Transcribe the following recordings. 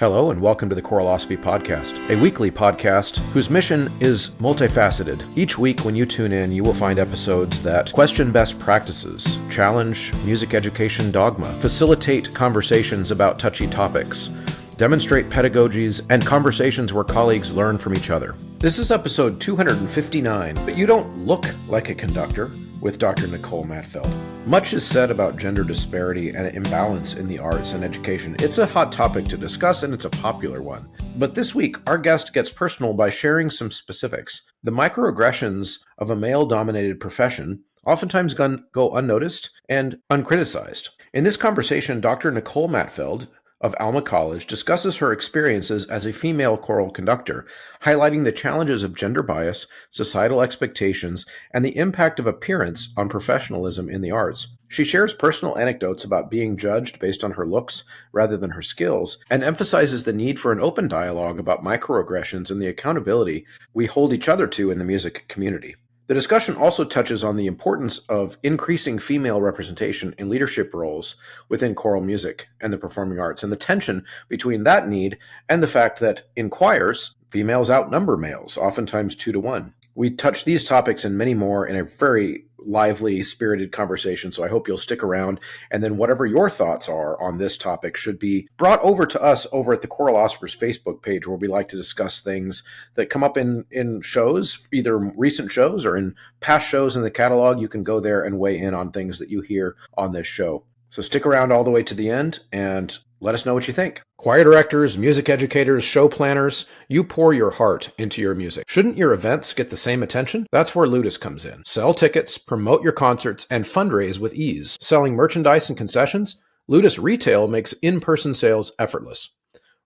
Hello and welcome to the Choralosophy Podcast, a weekly podcast whose mission is multifaceted. Each week when you tune in, you will find episodes that question best practices, challenge music education dogma, facilitate conversations about touchy topics, demonstrate pedagogies, and conversations where colleagues learn from each other. This is episode 259, but you don't look like a conductor, with Dr. Nicole Mattfeld. Much is said about gender disparity and imbalance in the arts and education. It's a hot topic to discuss, and it's a popular one. But this week, our guest gets personal by sharing some specifics. The microagressions of a male-dominated profession oftentimes go unnoticed and uncriticized. In this conversation, Dr. Nicole Mattfeld of Alma College discusses her experiences as a female choral conductor, highlighting the challenges of gender bias, societal expectations, and the impact of appearance on professionalism in the arts. She shares personal anecdotes about being judged based on her looks rather than her skills, and emphasizes the need for an open dialogue about microaggressions and the accountability we hold each other to in the music community. The discussion also touches on the importance of increasing female representation in leadership roles within choral music and the performing arts, and the tension between that need and the fact that in choirs, females outnumber males, oftentimes 2-1. We touch these topics and many more in a very lively, spirited conversation, so I hope you'll stick around, and then whatever your thoughts are on this topic should be brought over to us over at the Choralosophers Facebook page, where we like to discuss things that come up in shows, either recent shows or in past shows in the catalog. You can go there and weigh in on things that you hear on this show. So stick around all the way to the end and let us know what you think. Choir directors, music educators, show planners, you pour your heart into your music. Shouldn't your events get the same attention? That's where Ludus comes in. Sell tickets, promote your concerts, and fundraise with ease. Selling merchandise and concessions? Ludus Retail makes in-person sales effortless.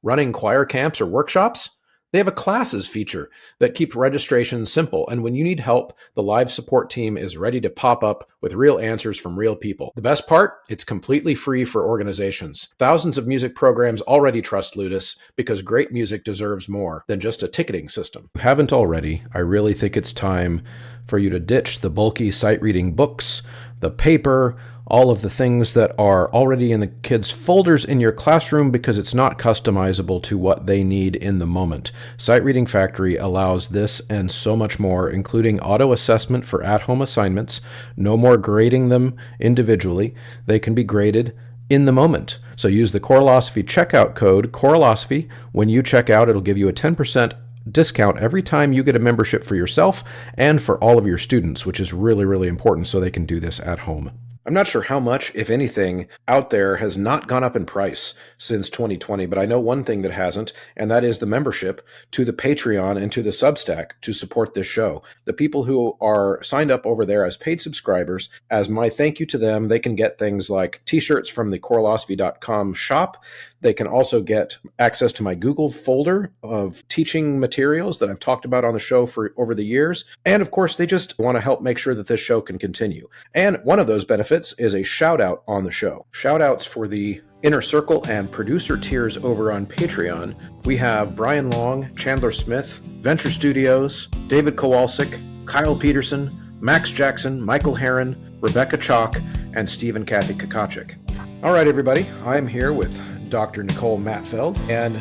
Running choir camps or workshops? They have a classes feature that keeps registration simple, and when you need help, the live support team is ready to pop up with real answers from real people. The best part? It's completely free for organizations. Thousands of music programs already trust Ludus because great music deserves more than just a ticketing system. If you haven't already, I really think it's time for you to ditch the bulky sight-reading books, the paper, all of the things that are already in the kids' folders in your classroom because it's not customizable to what they need in the moment. Sight Reading Factory allows this and so much more, including auto-assessment for at-home assignments, no more grading them individually. They can be graded in the moment. So use the Choralosophy checkout code, Choralosophy. When you check out, it'll give you a 10% discount every time you get a membership for yourself and for all of your students, which is really, really important so they can do this at home. I'm not sure how much, if anything, out there has not gone up in price since 2020, but I know one thing that hasn't, and that is the membership to the Patreon and to the Substack to support this show. The people who are signed up over there as paid subscribers, as my thank you to them, they can get things like t-shirts from the Choralosophy.com shop. They can also get access to my Google folder of teaching materials that I've talked about on the show for over the years. And of course, they just want to help make sure that this show can continue. And one of those benefits is a shout out on the show. Shout outs for the Inner Circle and producer tiers over on Patreon. We have Brian Long, Chandler Smith, Venture Studios, David Kowalczyk, Kyle Peterson, Max Jackson, Michael Herron, Rebecca Chalk, and Steve and Kathy Kakachik. All right, everybody, I'm here with Dr. Nicole Mattfeld, and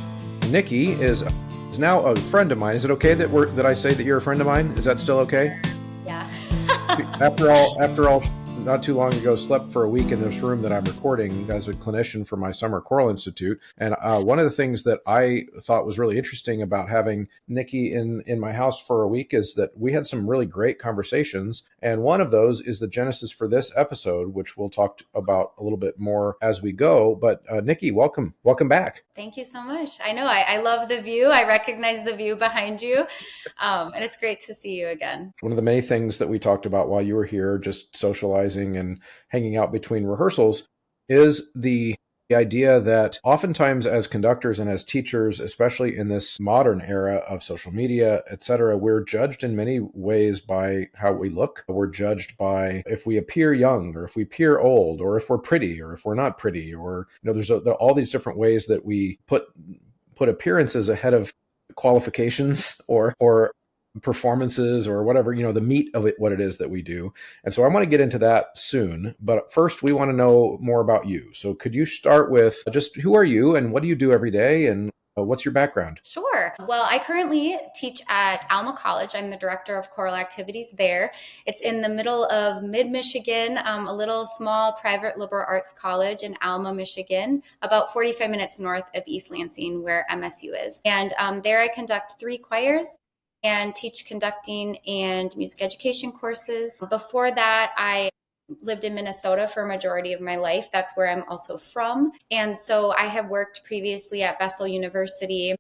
Nikki is now a friend of mine. Is it okay that I say that you're a friend of mine? Is that still okay? Yeah. After all, not too long ago, slept for a week in this room that I'm recording as a clinician for my summer choral institute. And one of the things that I thought was really interesting about having Nikki in my house for a week is that we had some really great conversations. And one of those is the genesis for this episode, which we'll talk about a little bit more as we go. But Nikki, welcome back. Thank you so much. I know I love the view. I recognize the view behind you. And it's great to see you again. One of the many things that we talked about while you were here, just socializing and hanging out between rehearsals, is the idea that oftentimes as conductors and as teachers, especially in this modern era of social media, etc., we're judged in many ways by how we look. We're judged by if we appear young or if we appear old or if we're pretty or if we're not pretty, or there's all these different ways that we put appearances ahead of qualifications or performances or whatever, the meat of it, what it is that we do. And so I want to get into that soon. But first, we want to know more about you. So could you start with just who are you and what do you do every day and What's your background? Sure. Well, I currently teach at Alma College. I'm the director of choral activities there. It's in the middle of mid-Michigan, a little small private liberal arts college in Alma, Michigan, about 45 minutes north of East Lansing, where MSU is. And there I conduct 3 choirs and teach conducting and music education courses. Before that, I lived in Minnesota for a majority of my life. That's where I'm also from. And so I have worked previously at Bethel University.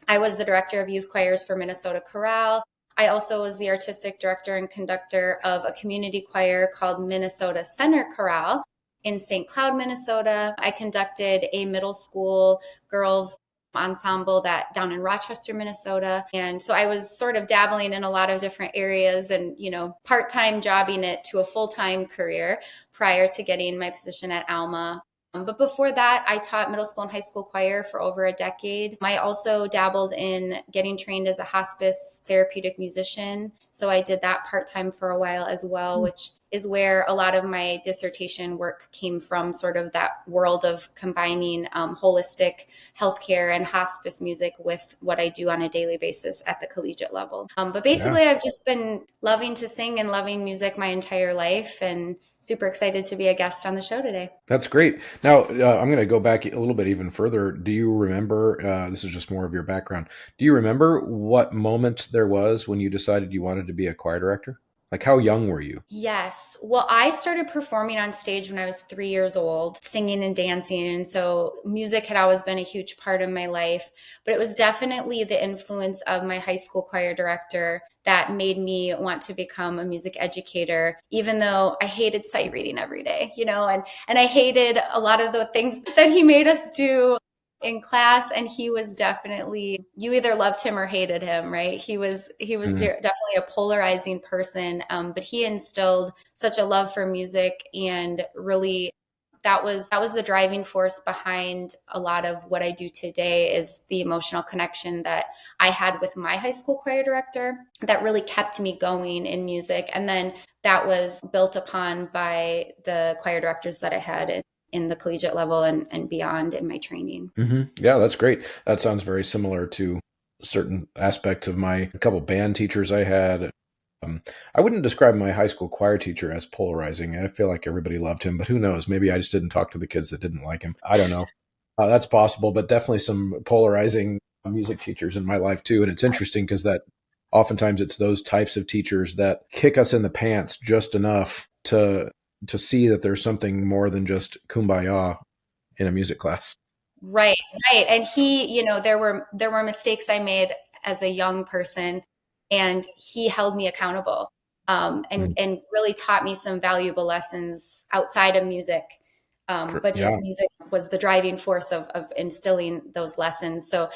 I was the director of youth choirs for Minnesota Chorale. I also was the artistic director and conductor of a community choir called Minnesota Center Chorale in St. Cloud, Minnesota. I conducted a middle school girls ensemble that down in Rochester, Minnesota. And so I was sort of dabbling in a lot of different areas and, part-time jobbing it to a full-time career prior to getting my position at Alma. But before that, I taught middle school and high school choir for over a decade. I also dabbled in getting trained as a hospice therapeutic musician. So I did that part-time for a while as well, which is where a lot of my dissertation work came from, sort of that world of combining holistic healthcare and hospice music with what I do on a daily basis at the collegiate level. But basically, I've just been loving to sing and loving music my entire life, and super excited to be a guest on the show today. That's great. Now, I'm going to go back a little bit even further. Do you remember, this is just more of your background, do you remember what moment there was when you decided you wanted to be a choir director? Like, how young were you? Yes. Well, I started performing on stage when I was 3 years old, singing and dancing. And so music had always been a huge part of my life, but it was definitely the influence of my high school choir director that made me want to become a music educator, even though I hated sight reading every day, and I hated a lot of the things that he made us do in class. And he was definitely, you either loved him or hated him, right? He was definitely a polarizing person, but he instilled such a love for music, and really that was the driving force behind a lot of what I do today, is the emotional connection that I had with my high school choir director that really kept me going in music. And then that was built upon by the choir directors that I had in the collegiate level and beyond in my training. Mm-hmm. Yeah, that's great. That sounds very similar to certain aspects of a couple band teachers I had. I wouldn't describe my high school choir teacher as polarizing. I feel like everybody loved him, but who knows? Maybe I just didn't talk to the kids that didn't like him. I don't know. That's possible, but definitely some polarizing music teachers in my life too. And it's interesting because that oftentimes it's those types of teachers that kick us in the pants just enough to see that there's something more than just kumbaya in a music class. Right. And he, there were mistakes I made as a young person, and he held me accountable, and really taught me some valuable lessons outside of music. But just music was the driving force of instilling those lessons. So,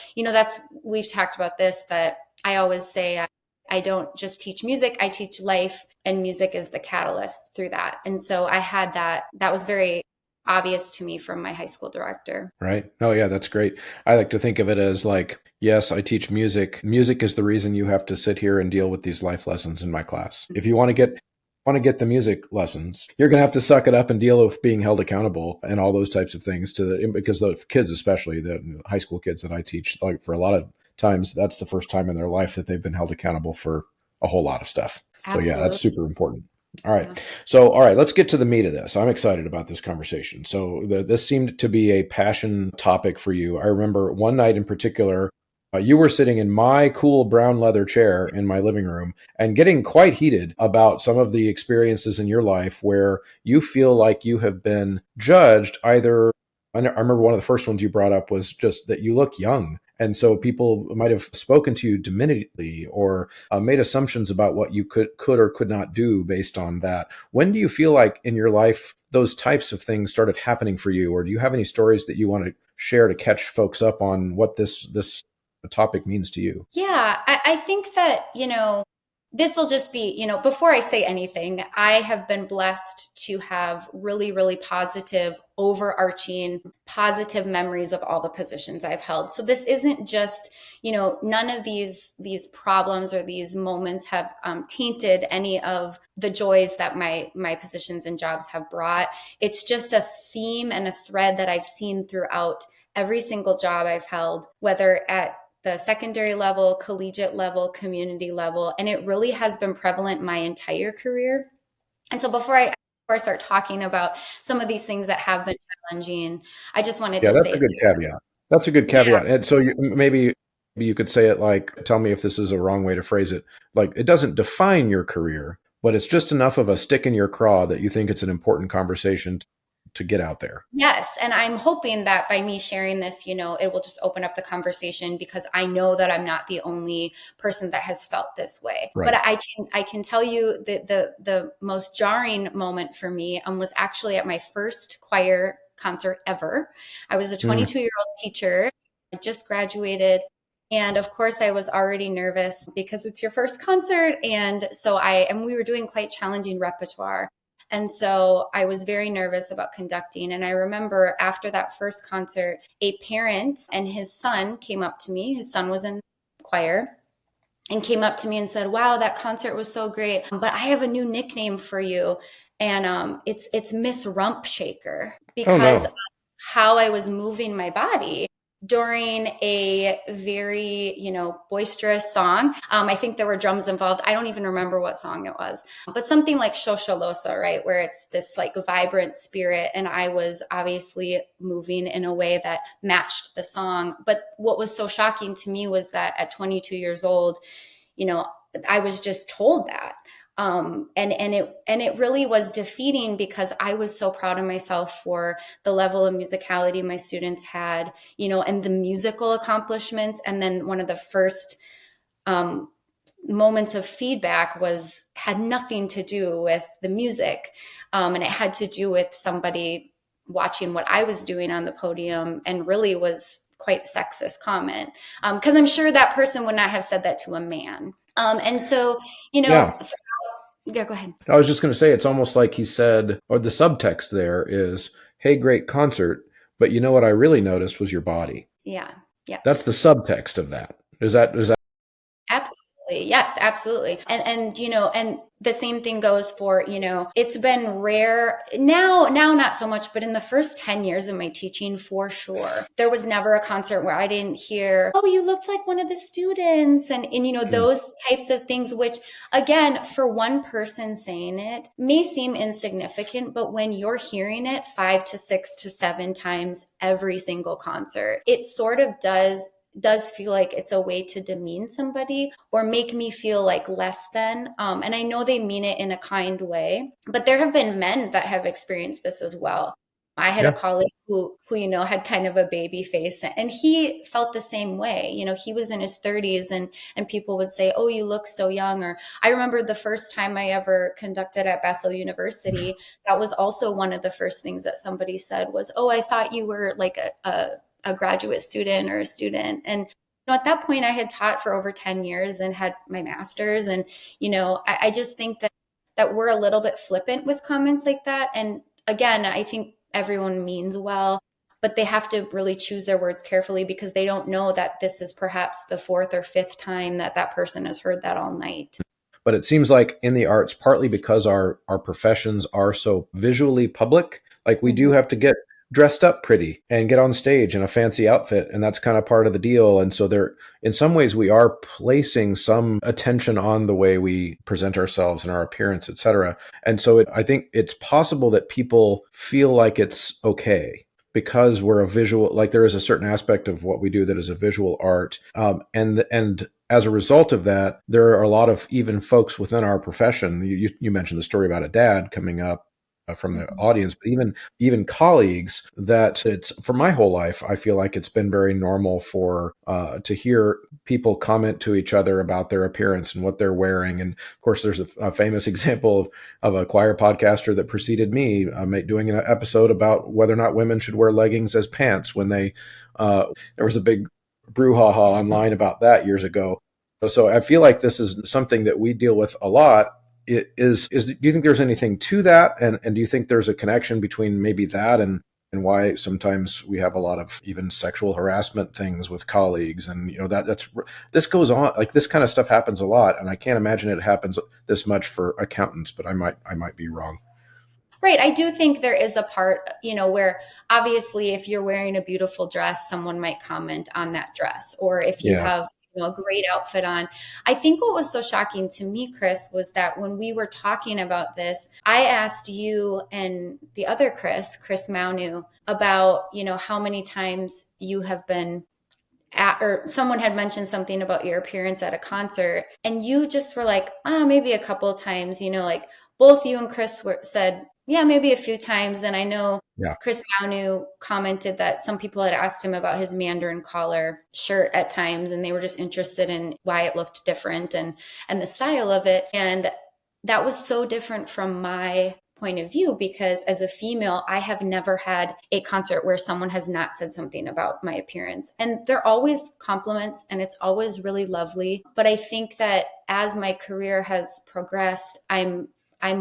we've talked about this, that I always say, I don't just teach music, I teach life, and music is the catalyst through that. And so I had that was very obvious to me from my high school director. Right. Oh yeah, that's great. I like to think of it as like, yes, I teach music. Music is the reason you have to sit here and deal with these life lessons in my class. If you want to get the music lessons, you're going to have to suck it up and deal with being held accountable and all those types of things because the kids, especially the high school kids that I teach, like for a lot of times, that's the first time in their life that they've been held accountable for a whole lot of stuff. Absolutely. So yeah, that's super important. All right. Yeah. So, all right, let's get to the meat of this. I'm excited about this conversation. So this seemed to be a passion topic for you. I remember one night in particular, you were sitting in my cool brown leather chair in my living room and getting quite heated about some of the experiences in your life where you feel like you have been judged either. I remember one of the first ones you brought up was just that you look young. And so people might have spoken to you diminutively or made assumptions about what you could or could not do based on that. When do you feel like in your life those types of things started happening for you? Or do you have any stories that you want to share to catch folks up on what this topic means to you? Yeah, I think that, this will just be, before I say anything, I have been blessed to have really, really positive, overarching, positive memories of all the positions I've held. So this isn't just, none of these problems or these moments have tainted any of the joys that my positions and jobs have brought. It's just a theme and a thread that I've seen throughout every single job I've held, whether at the secondary level, collegiate level, community level, and it really has been prevalent my entire career. And so before I start talking about some of these things that have been challenging, I just wanted Yeah, to that's a say, good caveat. That's a good yeah, caveat. And so maybe you could say it like, tell me if this is a wrong way to phrase it. Like, it doesn't define your career, but it's just enough of a stick in your craw that you think it's an important conversation to get out there. yes. And I'm hoping that by me sharing this, it will just open up the conversation, because I know that I'm not the only person that has felt this way. Right. But I can tell you that the most jarring moment for me was actually at my first choir concert ever. I was a 22-year-old teacher. I just graduated. And of course, I was already nervous because it's your first concert. And so we were doing quite challenging repertoire. And so I was very nervous about conducting. And I remember after that first concert, a parent and his son came up to me. His son was in choir, and came up to me and said, "Wow, that concert was so great, but I have a new nickname for you. And it's Miss Rump Shaker, because of how I was moving my body during a very, boisterous song. I think there were drums involved. I don't even remember what song it was, but something like Shosholosa, right? Where it's this like vibrant spirit. And I was obviously moving in a way that matched the song. But what was so shocking to me was that at 22 years old, I was just told that. And it really was defeating, because I was so proud of myself for the level of musicality my students had, and the musical accomplishments. And then one of the first moments of feedback had nothing to do with the music, and it had to do with somebody watching what I was doing on the podium, and really was quite sexist comment, because I'm sure that person would not have said that to a man. And so, yeah, go ahead. I was just going to say, it's almost like he said, or the subtext there is, "Hey, great concert, but you know what I really noticed was your body." Yeah. Yeah. That's the subtext of that. Is that? Absolutely. Yes, absolutely. And the same thing goes for, it's been rare now, not so much, but in the first 10 years of my teaching, for sure, there was never a concert where I didn't hear, "Oh, you looked like one of the students." And those types of things, which again, for one person saying it may seem insignificant, but when you're hearing it 5 to 6 to 7 times every single concert, it sort of does feel like it's a way to demean somebody or make me feel like less than. And I know they mean it in a kind way, but there have been men that have experienced this as well. I had a colleague who had kind of a baby face, and he felt the same way. He was in his 30s, and people would say, "Oh, you look so young." Or I remember the first time I ever conducted at Bethel University, that was also one of the first things that somebody said was, "Oh, I thought you were like a graduate student or a student." And at that point, I had taught for over 10 years and had my master's. And I just think that we're a little bit flippant with comments like that. And again, I think everyone means well, but they have to really choose their words carefully, because they don't know that this is perhaps the 4th or 5th time that person has heard that all night. But it seems like in the arts, partly because our professions are so visually public, like we do have to get dressed up pretty and get on stage in a fancy outfit. And that's kind of part of the deal. And so in some ways, we are placing some attention on the way we present ourselves and our appearance, et cetera. And so I think it's possible that people feel like it's okay because we're a visual, like there is a certain aspect of what we do that is a visual art. And as a result of that, there are a lot of even folks within our profession. You mentioned the story about a dad coming up from the audience, but even colleagues, that it's, for my whole life, I feel like it's been very normal to hear people comment to each other about their appearance and what they're wearing. And of course, there's a famous example of a choir podcaster that preceded me doing an episode about whether or not women should wear leggings as pants when there was a big brouhaha online about that years ago. So I feel like this is something that we deal with a lot. Do you think there's anything to that? And do you think there's a connection between maybe that and why sometimes we have a lot of even sexual harassment things with colleagues? And, this goes on, like this kind of stuff happens a lot. And I can't imagine it happens this much for accountants, but I might be wrong. Right. I do think there is a part, where obviously if you're wearing a beautiful dress, someone might comment on that dress. Or if you Yeah. have, a great outfit on. I think what was so shocking to me, Chris, was that when we were talking about this, I asked you and the other Chris Maunu, about, how many times you have been at, or someone had mentioned something about your appearance at a concert, and you just were like, maybe a couple of times, like both you and Chris said, yeah, maybe a few times. And I know Yeah. Chris Maunu commented that some people had asked him about his Mandarin collar shirt at times, and they were just interested in why it looked different and the style of it. And that was so different from my point of view, because as a female, I have never had a concert where someone has not said something about my appearance. And they're always compliments, and it's always really lovely. But I think that as my career has progressed, I'm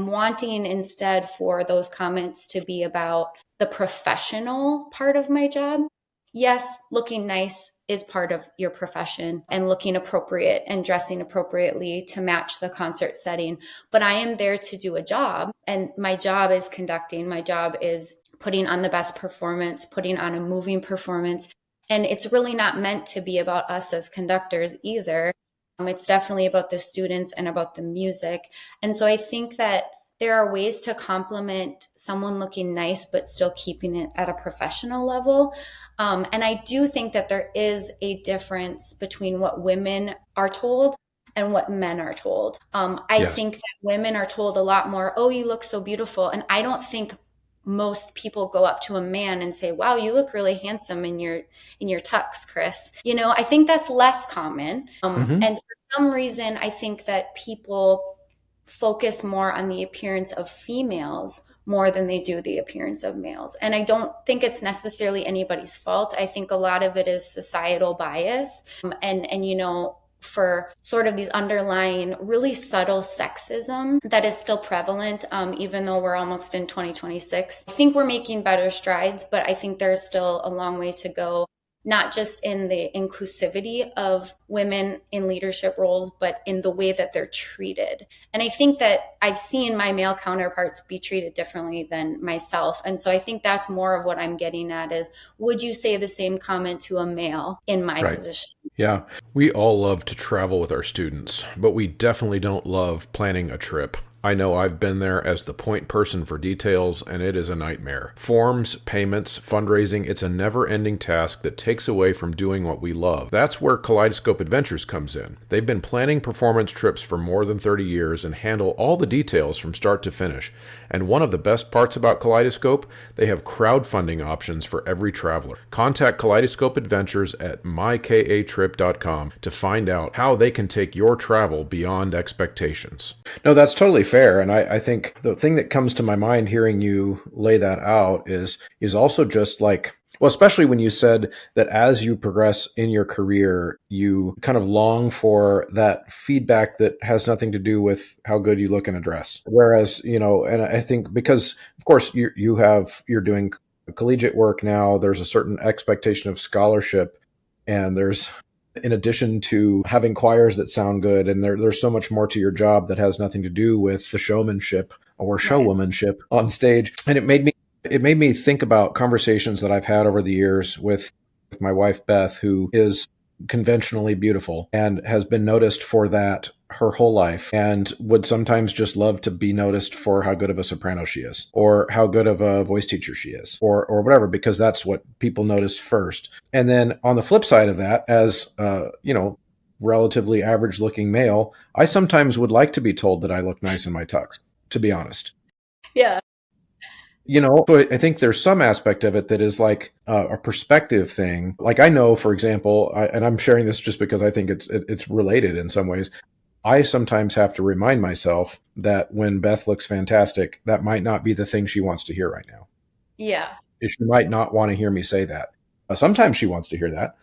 wanting instead for those comments to be about the professional part of my job. Yes, looking nice is part of your profession, and looking appropriate and dressing appropriately to match the concert setting. But I am there to do a job, and my job is conducting. My job is putting on the best performance, putting on a moving performance. And it's really not meant to be about us as conductors either. It's definitely about the students and about the music. And so I think that there are ways to compliment someone looking nice, but still keeping it at a professional level. And I do think that there is a difference between what women are told and what men are told. I Yes. think that women are told a lot more, oh, you look so beautiful. And I don't think most people go up to a man and say, wow, you look really handsome in your tux, Chris. I think that's less common. Hmm. And for some reason, I think that people focus more on the appearance of females more than they do the appearance of males. And I don't think it's necessarily anybody's fault. I think a lot of it is societal bias. And for sort of these underlying really subtle sexism that is still prevalent, even though we're almost in 2026. I think we're making better strides, but I think there's still a long way to go, not just in the inclusivity of women in leadership roles, but in the way that they're treated. And I think that I've seen my male counterparts be treated differently than myself. And so I think that's more of what I'm getting at is, would you say the same comment to a male in my Right. position? Yeah. We all love to travel with our students, but we definitely don't love planning a trip. I know I've been there as the point person for details, and it is a nightmare. Forms, payments, fundraising, it's a never-ending task that takes away from doing what we love. That's where Kaleidoscope Adventures comes in. They've been planning performance trips for more than 30 years and handle all the details from start to finish. And one of the best parts about Kaleidoscope, they have crowdfunding options for every traveler. Contact Kaleidoscope Adventures at mykatrip.com to find out how they can take your travel beyond expectations. No, that's totally fair. And I think the thing that comes to my mind hearing you lay that out is also just like, well, especially when you said that as you progress in your career, you kind of long for that feedback that has nothing to do with how good you look in a dress. Whereas, and I think because, of course, you're doing collegiate work now, there's a certain expectation of scholarship, and there's, in addition to having choirs that sound good, and there's so much more to your job that has nothing to do with the showmanship or Right. showwomanship on stage. And it made me think about conversations that I've had over the years with my wife, Beth, who is conventionally beautiful and has been noticed for that her whole life and would sometimes just love to be noticed for how good of a soprano she is or how good of a voice teacher she is or whatever, because that's what people notice first. And then on the flip side of that, as relatively average looking male, I sometimes would like to be told that I look nice in my tux, to be honest. Yeah. So I think there's some aspect of it that is like a perspective thing. Like I know, for example, and I'm sharing this just because I think it's related in some ways. I sometimes have to remind myself that when Beth looks fantastic, that might not be the thing she wants to hear right now. Yeah. She might not want to hear me say that. Sometimes she wants to hear that.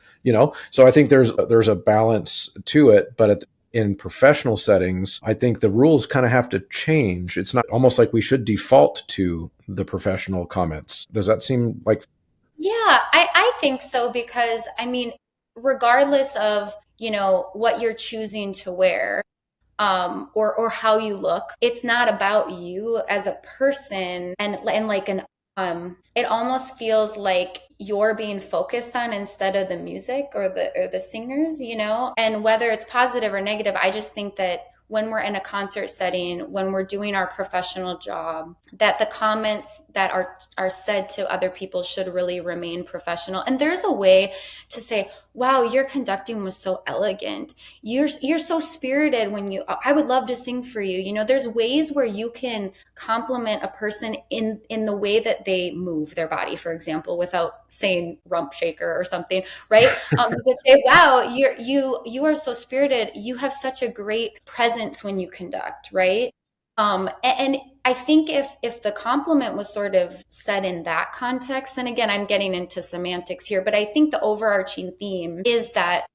So I think there's a balance to it, but in professional settings, I think the rules kind of have to change. It's not almost like we should default to the professional comments. Does that seem like? Yeah, I think so, because I mean, regardless of, what you're choosing to wear, or how you look. It's not about you as a person, and like it almost feels like you're being focused on instead of the music or the singers, and whether it's positive or negative, I just think that when we're in a concert setting, when we're doing our professional job, that the comments that are said to other people should really remain professional. And there's a way to say, wow, your conducting was so elegant. You're so spirited I would love to sing for you. There's ways where you can compliment a person in the way that they move their body, for example, without saying rump shaker or something, right? You could say, wow, you are so spirited. You have such a great presence when you conduct, right? And I think if the compliment was sort of said in that context, and again, I'm getting into semantics here, but I think the overarching theme is that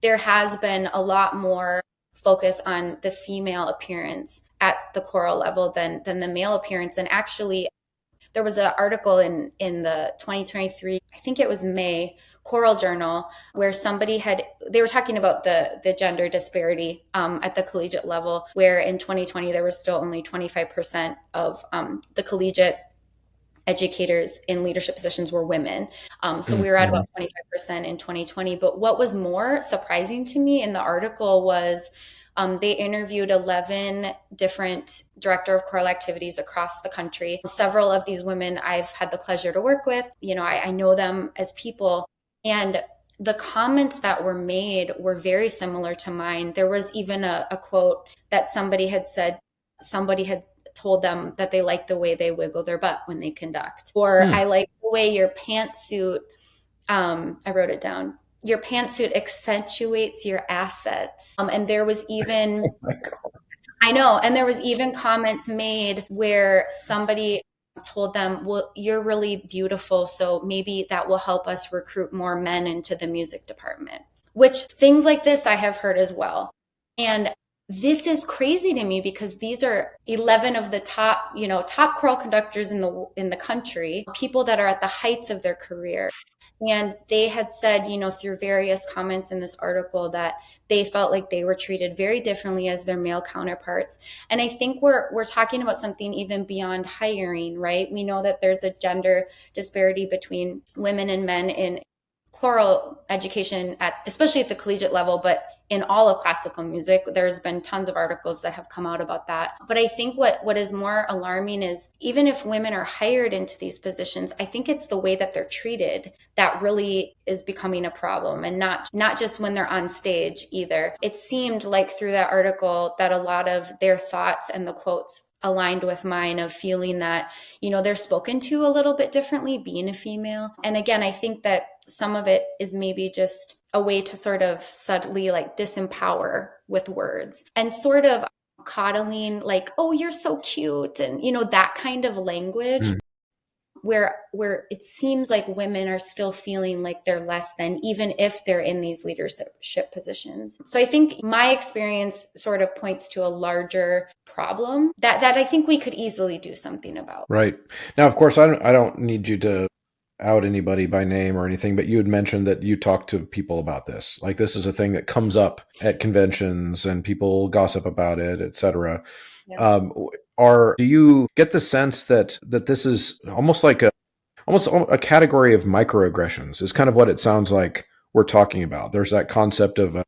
there has been a lot more focus on the female appearance at the choral level than the male appearance. And actually, there was an article in the 2023, I think it was May, Choral Journal, where they were talking about the gender disparity at the collegiate level, where in 2020 there was still only 25% of the collegiate educators in leadership positions were women. So we were at about 25% in 2020. But what was more surprising to me in the article was they interviewed 11 different director of choral activities across the country. Several of these women I've had the pleasure to work with. I know them as people. And the comments that were made were very similar to mine. There was even a quote that somebody had said, somebody had told them that they like the way they wiggle their butt when they conduct. Or I like the way your pantsuit, I wrote it down, your pantsuit accentuates your assets. And there was even, I know, and there was even comments made where somebody told them, well, you're really beautiful, so maybe that will help us recruit more men into the music department, which things like this I have heard as well. And this is crazy to me because these are 11 of the top choral conductors in the country, people that are at the heights of their career. And they had said, through various comments in this article, that they felt like they were treated very differently as their male counterparts. And I think we're talking about something even beyond hiring, right? We know that there's a gender disparity between women and men in choral education, especially at the collegiate level, but in all of classical music. There's been tons of articles that have come out about that. But I think what is more alarming is even if women are hired into these positions, I think it's the way that they're treated that really is becoming a problem, and not just when they're on stage either. It seemed like through that article that a lot of their thoughts and the quotes aligned with mine, of feeling that, they're spoken to a little bit differently being a female. And again, I think that some of it is maybe just a way to sort of subtly like disempower with words and sort of coddling, like, oh, you're so cute. And, that kind of language where it seems like women are still feeling like they're less than, even if they're in these leadership positions. So I think my experience sort of points to a larger problem that I think we could easily do something about. Right. Now, of course, I don't need you to out anybody by name or anything, but you had mentioned that you talk to people about this. Like, this is a thing that comes up at conventions and people gossip about it, etc. Yeah. Do you get the sense that this is almost a category of microaggressions is kind of what it sounds like we're talking about? There's that concept of a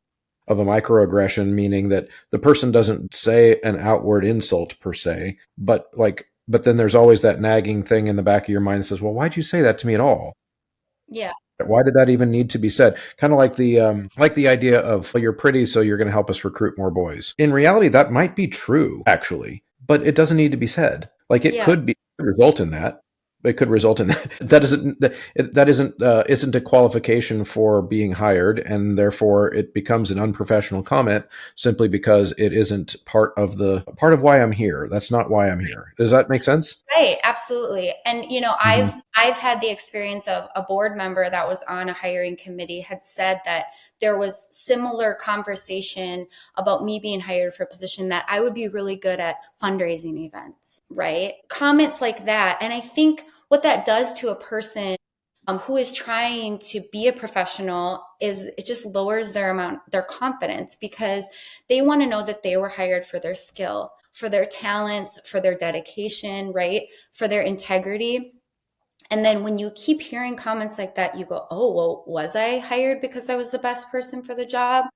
microaggression, meaning that the person doesn't say an outward insult per se, but then there's always that nagging thing in the back of your mind that says, well, why'd you say that to me at all? Yeah. Why did that even need to be said? Kind of like the idea of, well, you're pretty, so you're going to help us recruit more boys. In reality, that might be true, actually, but it doesn't need to be said. Like, it could result in that. It could result in that. That isn't a qualification for being hired, and therefore it becomes an unprofessional comment simply because it isn't part of why I'm here. That's not why I'm here. Does that make sense? Right, absolutely. And I've had the experience of a board member that was on a hiring committee had said that there was similar conversation about me being hired for a position, that I would be really good at fundraising events, right? Comments like that. And I think what that does to a person who is trying to be a professional, it just lowers their confidence, because they want to know that they were hired for their skill, for their talents, for their dedication, right? For their integrity. And then when you keep hearing comments like that, you go, oh, well, was I hired because I was the best person for the job?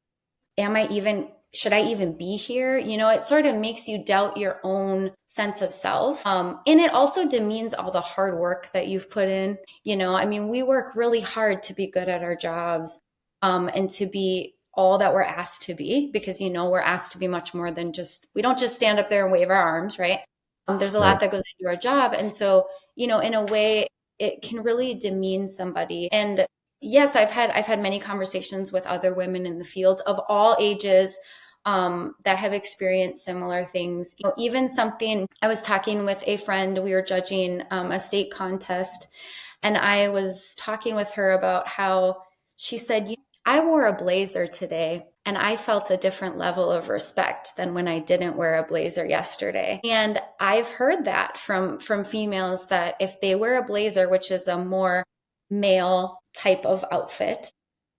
Should I even be here? It sort of makes you doubt your own sense of self. And it also demeans all the hard work that you've put in. We work really hard to be good at our jobs, and to be all that we're asked to be, because, we're asked to be much more than we don't just stand up there and wave our arms, right? There's a lot Right. that goes into our job. And so, in a way, it can really demean somebody. And yes, I've had many conversations with other women in the field of all ages, that have experienced similar things. Even something, I was talking with a friend, we were judging a state contest, and I was talking with her about how she said, I wore a blazer today and I felt a different level of respect than when I didn't wear a blazer yesterday. And I've heard that from females, that if they wear a blazer, which is a more male type of outfit,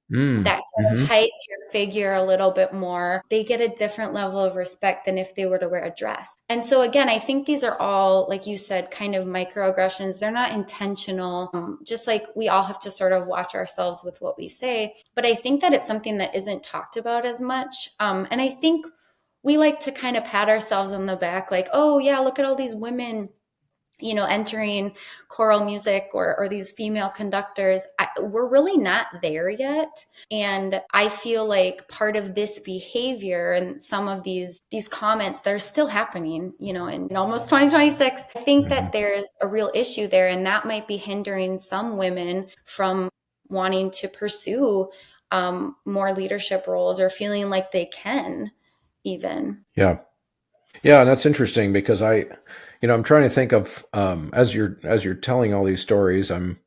that sort of hides your figure a little bit more, they get a different level of respect than if they were to wear a dress. And so again, I think these are all, like you said, kind of microaggressions. They're not intentional. Just like we all have to sort of watch ourselves with what we say. But I think that it's something that isn't talked about as much. And I think we like to kind of pat ourselves on the back, like, oh yeah, look at all these women entering choral music, or these female conductors. We're really not there yet. And I feel like part of this behavior and some of these comments, they're still happening, in almost 2026. I think that there's a real issue there, and that might be hindering some women from wanting to pursue more leadership roles, or feeling like they can even. Yeah. Yeah, and that's interesting because I'm trying to think of, as you're telling all these stories, I'm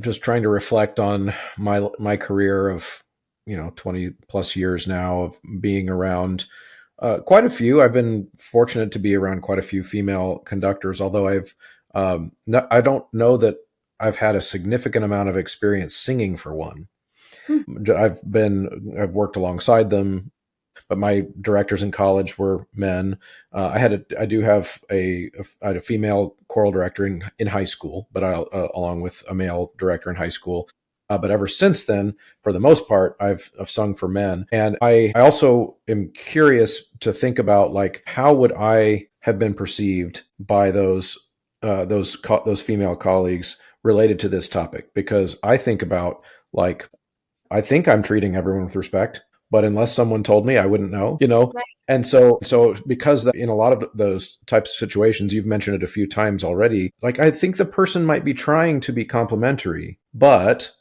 just trying to reflect on my career of 20 plus years now of being around quite a few. I've been fortunate to be around quite a few female conductors, although I don't know that I've had a significant amount of experience singing for one. I've worked alongside them, but my directors in college were men. I had I had a female choral director in high school, but along with a male director in high school. But ever since then, for the most part, I've sung for men. And I also am curious to think about, like, how would I have been perceived by those female colleagues related to this topic? Because I think about, like, I think I'm treating everyone with respect, but unless someone told me, I wouldn't know. Right. And so because that, in a lot of those types of situations, you've mentioned it a few times already, like, I think the person might be trying to be complimentary, but ...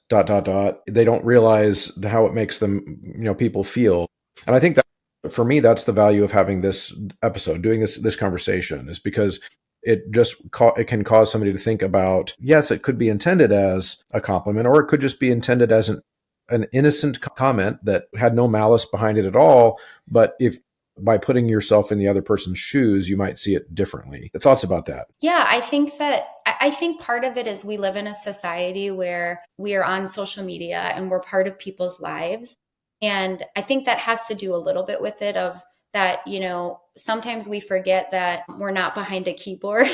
they don't realize how it makes them, people feel. And I think that, for me, that's the value of having this episode, doing this conversation, is because it can cause somebody to think about, yes, it could be intended as a compliment, or it could just be intended as an innocent comment that had no malice behind it at all. But if by putting yourself in the other person's shoes, you might see it differently. Thoughts about that? Yeah, I think part of it is we live in a society where we are on social media and we're part of people's lives. And I think that has to do a little bit with it, of that, sometimes we forget that we're not behind a keyboard.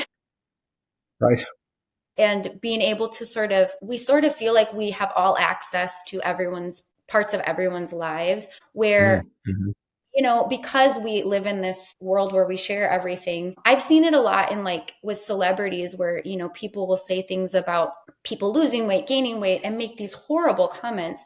Right. And being able to we sort of feel like we have all access to parts of everyone's lives, where Mm-hmm. because we live in this world where we share everything. I've seen it a lot in, like, with celebrities, where, people will say things about people losing weight, gaining weight, and make these horrible comments,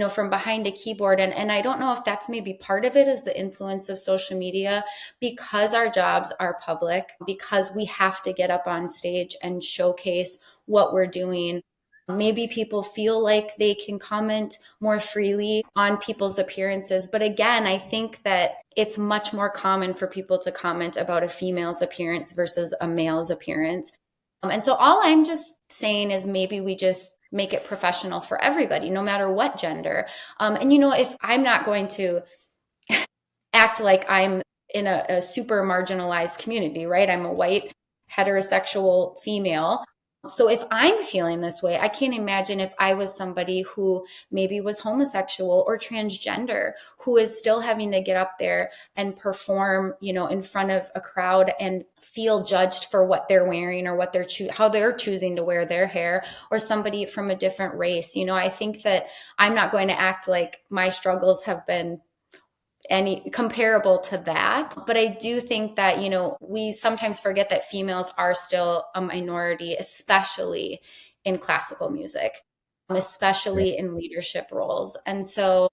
from behind a keyboard. And I don't know if that's maybe part of it, is the influence of social media, because our jobs are public, because we have to get up on stage and showcase what we're doing. Maybe people feel like they can comment more freely on people's appearances. But again, I think that it's much more common for people to comment about a female's appearance versus a male's appearance. And so all I'm just saying is, maybe we just make it professional for everybody, no matter what gender. And, if I'm not going to act like I'm in a super marginalized community, right? I'm a white heterosexual female. So if I'm feeling this way, I can't imagine if I was somebody who maybe was homosexual or transgender, who is still having to get up there and perform, in front of a crowd and feel judged for what they're wearing or what how they're choosing to wear their hair, or somebody from a different race. I think that I'm not going to act like my struggles have been any comparable to that. But I do think that, we sometimes forget that females are still a minority, especially in classical music, especially in leadership roles. And so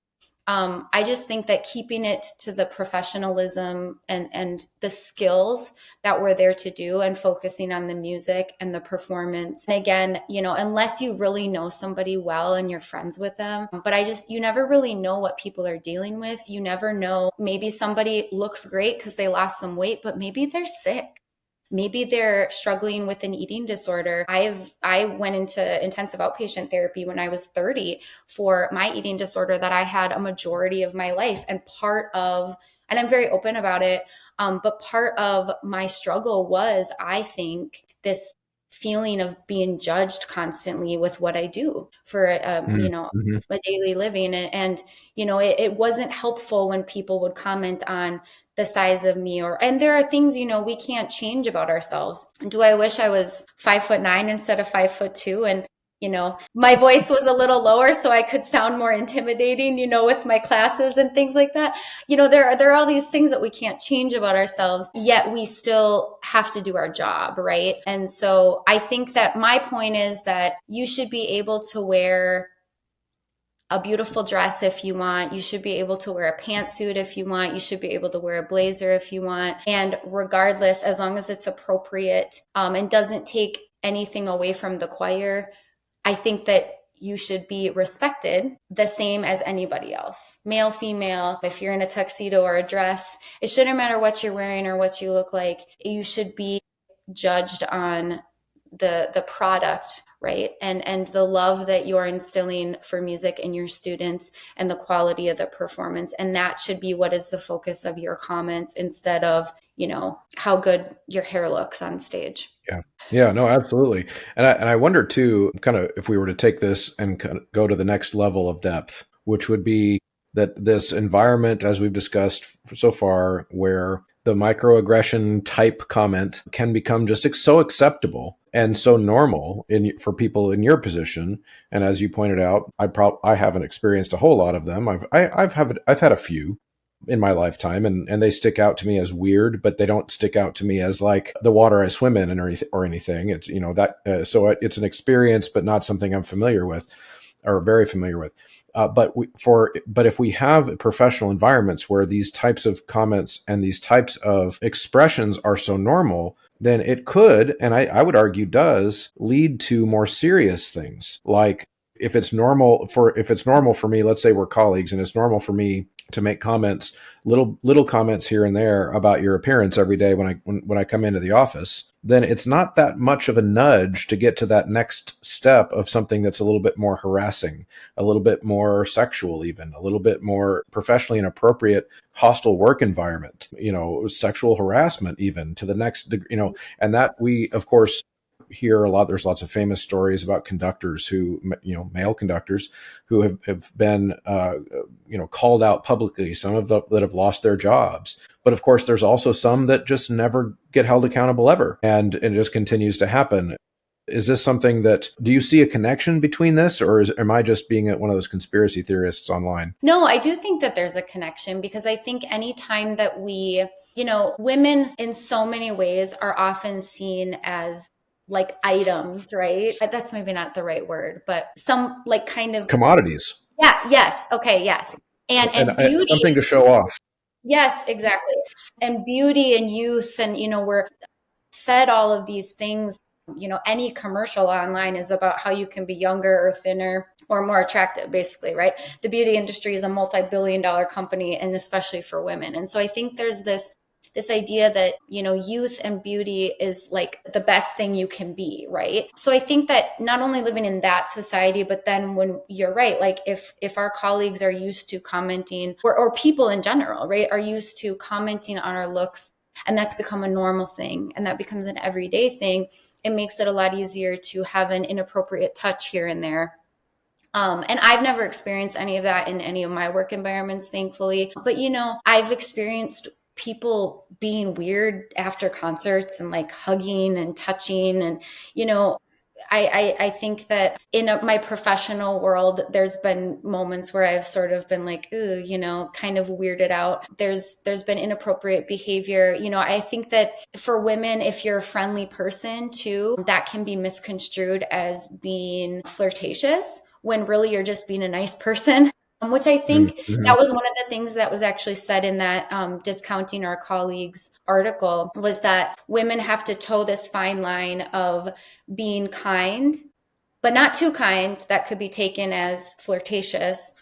I just think that keeping it to the professionalism and the skills that we're there to do, and focusing on the music and the performance. And again, unless you really know somebody well and you're friends with them, but you never really know what people are dealing with. You never know. Maybe somebody looks great because they lost some weight, but maybe they're sick. Maybe they're struggling with an eating disorder. I went into intensive outpatient therapy when I was 30 for my eating disorder that I had a majority of my life. And I'm very open about it, but part of my struggle was, I think, this feeling of being judged constantly with what I do for, a daily living. And it wasn't helpful when people would comment on the size of me, and there are things, we can't change about ourselves. Do I wish I was 5'9" instead of 5'2"? And, my voice was a little lower so I could sound more intimidating, with my classes and things like that. There are all these things that we can't change about ourselves, yet we still have to do our job, right? And so I think that my point is that you should be able to wear a beautiful dress if you want. You should be able to wear a pantsuit if you want. You should be able to wear a blazer if you want. And regardless, as long as it's appropriate, and doesn't take anything away from the choir, I think that you should be respected the same as anybody else, male, female. If you're in a tuxedo or a dress, it shouldn't matter what you're wearing or what you look like. You should be judged on the product, right? And the love that you're instilling for music in your students and the quality of the performance. And that should be what is the focus of your comments, instead of, how good your hair looks on stage. Yeah. Yeah, no, absolutely. And I wonder too, kind of, if we were to take this and kind of go to the next level of depth, which would be that this environment, as we've discussed so far, where the microaggression type comment can become just so acceptable and so normal for people in your position. And as you pointed out, I haven't experienced a whole lot of them. I've had a few in my lifetime, and they stick out to me as weird, but they don't stick out to me as like the water I swim in or anything. It's, so it's an experience, but not something I'm familiar with or very familiar with. But if we have professional environments where these types of comments and these types of expressions are so normal, then it could, and I would argue does, lead to more serious things. Like if it's normal for me, let's say we're colleagues, and it's normal for me to make comments, little comments here and there about your appearance every day when I come into the office, then it's not that much of a nudge to get to that next step of something that's a little bit more harassing, a little bit more sexual, even a little bit more professionally inappropriate, hostile work environment, sexual harassment, even to the next, and that we, of course, hear a lot. There's lots of famous stories about conductors who, male conductors who have been, called out publicly, some of them that have lost their jobs. But of course, there's also some that just never get held accountable ever. And it just continues to happen. Is this something do you see a connection between this, or am I just being one of those conspiracy theorists online? No, I do think that there's a connection, because I think anytime that women in so many ways are often seen as like items, right? But that's maybe not the right word, but some like kind of commodities. Yeah. Yes. Okay. Yes. And beauty. Something to show off. Yes, exactly. And beauty and youth, and, we're fed all of these things. Any commercial online is about how you can be younger or thinner or more attractive, basically, right? The beauty industry is a multi-billion-dollar company, and especially for women. And so I think there's this idea that, youth and beauty is like the best thing you can be, right? So I think that not only living in that society, but then when you're right, like if our colleagues are used to commenting, or people in general, right, are used to commenting on our looks, and that's become a normal thing, and that becomes an everyday thing, it makes it a lot easier to have an inappropriate touch here and there. And I've never experienced any of that in any of my work environments, thankfully. But, I've experienced people being weird after concerts and like hugging and touching. And, I think that in my professional world, there's been moments where I've sort of been like, ooh, kind of weirded out. There's been inappropriate behavior. I think that for women, if you're a friendly person too, that can be misconstrued as being flirtatious when really you're just being a nice person. Which I think that was one of the things that was actually said in that Discounting Our Colleagues article, was that women have to toe this fine line of being kind, but not too kind. That could be taken as flirtatious,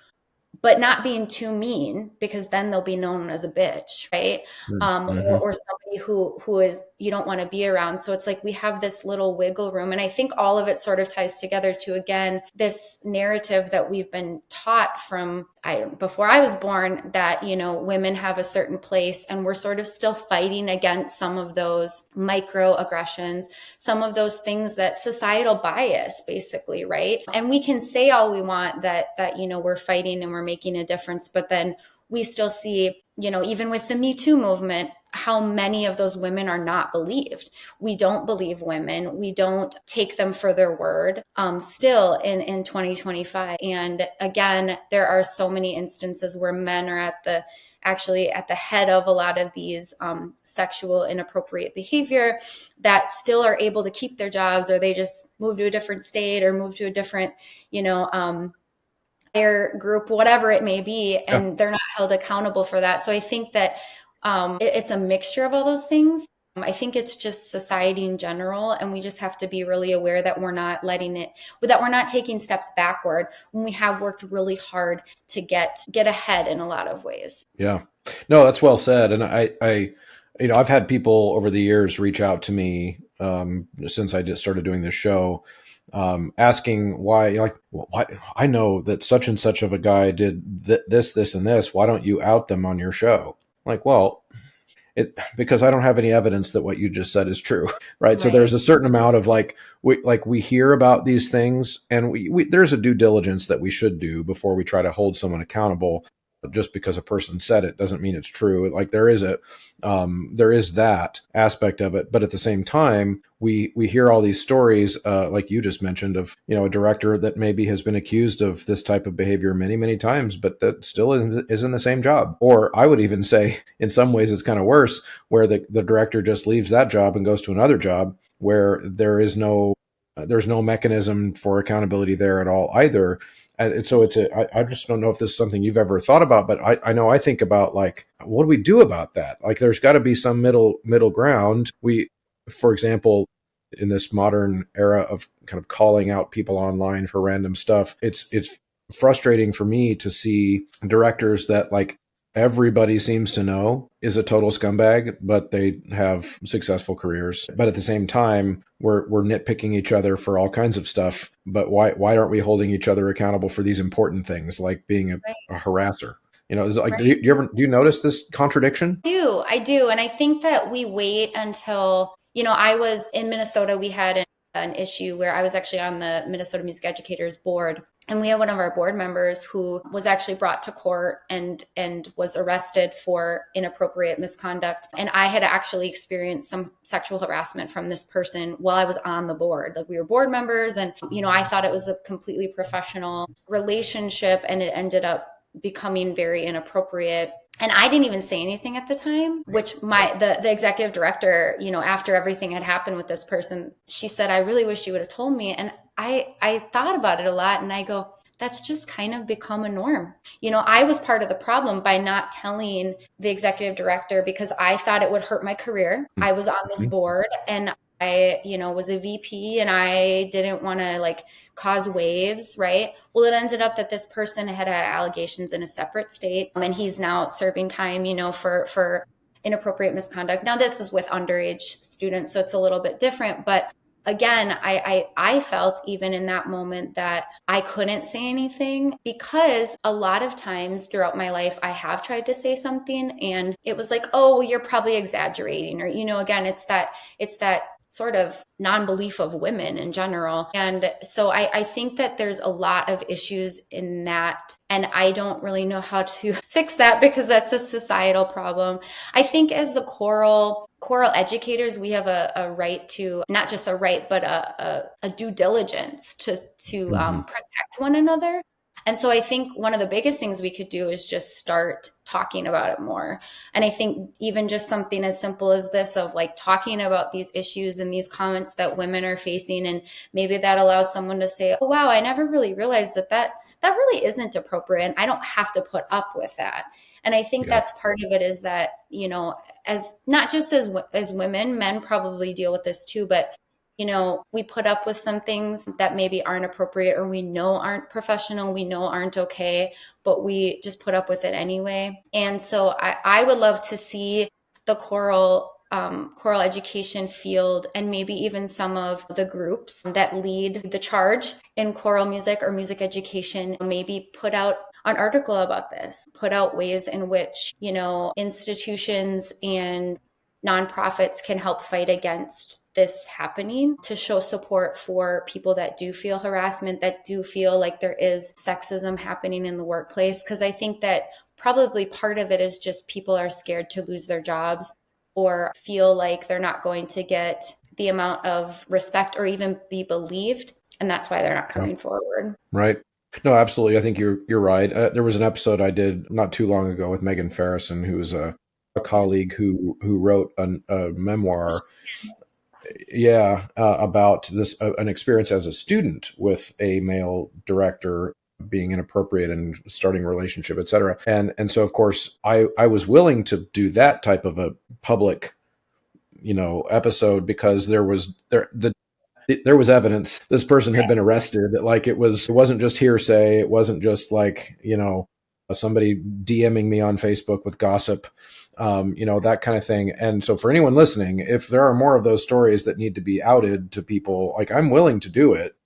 but not being too mean, because then they'll be known as a bitch, right? Or somebody who is, you don't want to be around. So it's like we have this little wiggle room. And I think all of it sort of ties together to, again, this narrative that we've been taught from before I was born, that, women have a certain place, and we're sort of still fighting against some of those microaggressions, some of those things that societal bias, basically, right? And we can say all we want that, we're fighting and we're making a difference, but then we still see, even with the Me Too movement, how many of those women are not believed. We don't believe women. We don't take them for their word, still in 2025. And again, there are so many instances where men are actually at the head of a lot of these sexual inappropriate behavior, that still are able to keep their jobs, or they just move to a different state or move to a different, group, whatever it may be, and they're not held accountable for that. So I think that it's a mixture of all those things. I think it's just society in general, and we just have to be really aware that we're not taking steps backward when we have worked really hard to get ahead in a lot of ways. Yeah, no, that's well said. And I've had people over the years reach out to me since I just started doing this show, asking why, why I know that such and such of a guy did this, and this. Why don't you out them on your show? Like, well, because I don't have any evidence that what you just said is true, right? So there's a certain amount of we hear about these things, and we there's a due diligence that we should do before we try to hold someone accountable. Just because a person said it doesn't mean it's true. Like there is that aspect of it, but at the same time, we hear all these stories, like you just mentioned, of a director that maybe has been accused of this type of behavior many, many times, but that still is in the same job. Or I would even say, in some ways, it's kind of worse, where the director just leaves that job and goes to another job where there's no mechanism for accountability there at all either. And so I just don't know if this is something you've ever thought about, but I know I think about what do we do about that? There's got to be some middle ground. For example, in this modern era of kind of calling out people online for random stuff, it's frustrating for me to see directors that everybody seems to know is a total scumbag, but they have successful careers. But at the same time, we're nitpicking each other for all kinds of stuff. But why aren't we holding each other accountable for these important things, like being a harasser? Do you notice this contradiction? I do. And I think that we wait until, I was in Minnesota. We had an issue where I was actually on the Minnesota Music Educators Board. And we had one of our board members who was actually brought to court and was arrested for inappropriate misconduct. And I had actually experienced some sexual harassment from this person while I was on the board. We were board members, and, I thought it was a completely professional relationship, and it ended up becoming very inappropriate. And I didn't even say anything at the time, which the executive director, after everything had happened with this person, she said, I really wish you would have told me. And I thought about it a lot, and I go, that's just kind of become a norm. I was part of the problem by not telling the executive director, because I thought it would hurt my career. I was on this board, and I, was a VP, and I didn't want to cause waves, right? Well, it ended up that this person had allegations in a separate state, and he's now serving time, for inappropriate misconduct. Now, this is with underage students, so it's a little bit different, but again, I felt even in that moment that I couldn't say anything, because a lot of times throughout my life, I have tried to say something, and it was like, oh, well, you're probably exaggerating, or, again, it's that sort of non-belief of women in general. And so I think that there's a lot of issues in that. And I don't really know how to fix that because that's a societal problem. I think as the choral educators, we have a right to, not just a right, but a due diligence to protect one another. And so I think one of the biggest things we could do is just start talking about it more. And I think even just something as simple as this, of like talking about these issues and these comments that women are facing, and maybe that allows someone to say, oh, wow, I never really realized that really isn't appropriate, and I don't have to put up with that. And I think that's part of it, is that, you know, as not just as women, men probably deal with this too, but you know, we put up with some things that maybe aren't appropriate, or we know aren't professional, we know aren't okay, but we just put up with it anyway. And so I would love to see the choral education field, and maybe even some of the groups that lead the charge in choral music or music education, maybe put out an article about this, put out ways in which, you know, institutions and nonprofits can help fight against this happening, to show support for people that do feel harassment, that do feel like there is sexism happening in the workplace. Because I think that probably part of it is just people are scared to lose their jobs, or feel like they're not going to get the amount of respect or even be believed. And that's why they're not coming forward. Right. No, absolutely. I think you're right. There was an episode I did not too long ago with Megan Farrison, who's a colleague who wrote a memoir, about this, an experience as a student with a male director being inappropriate and starting a relationship, et cetera. And so, of course, I was willing to do that type of a public, you know, episode, because there was evidence this person had been arrested. Like it wasn't just hearsay. It wasn't just like, you know, somebody DMing me on Facebook with gossip, you know, that kind of thing. And so for anyone listening, if there are more of those stories that need to be outed to people, like, I'm willing to do it.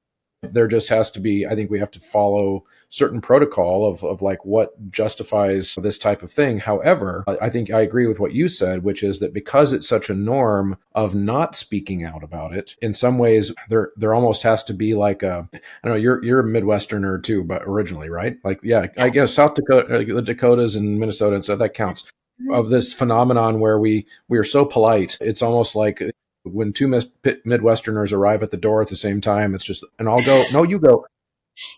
There just has to be, I think we have to follow certain protocol of like what justifies this type of thing. However, I think I agree with what you said, which is that because it's such a norm of not speaking out about it, in some ways there almost has to be like I don't know, you're a Midwesterner too, but originally, right? Like, yeah, I guess South Dakota, the Dakotas and Minnesota, and so that counts, of this phenomenon where we are so polite. It's almost like when two Midwesterners arrive at the door at the same time, it's just, and I'll go, no, you go.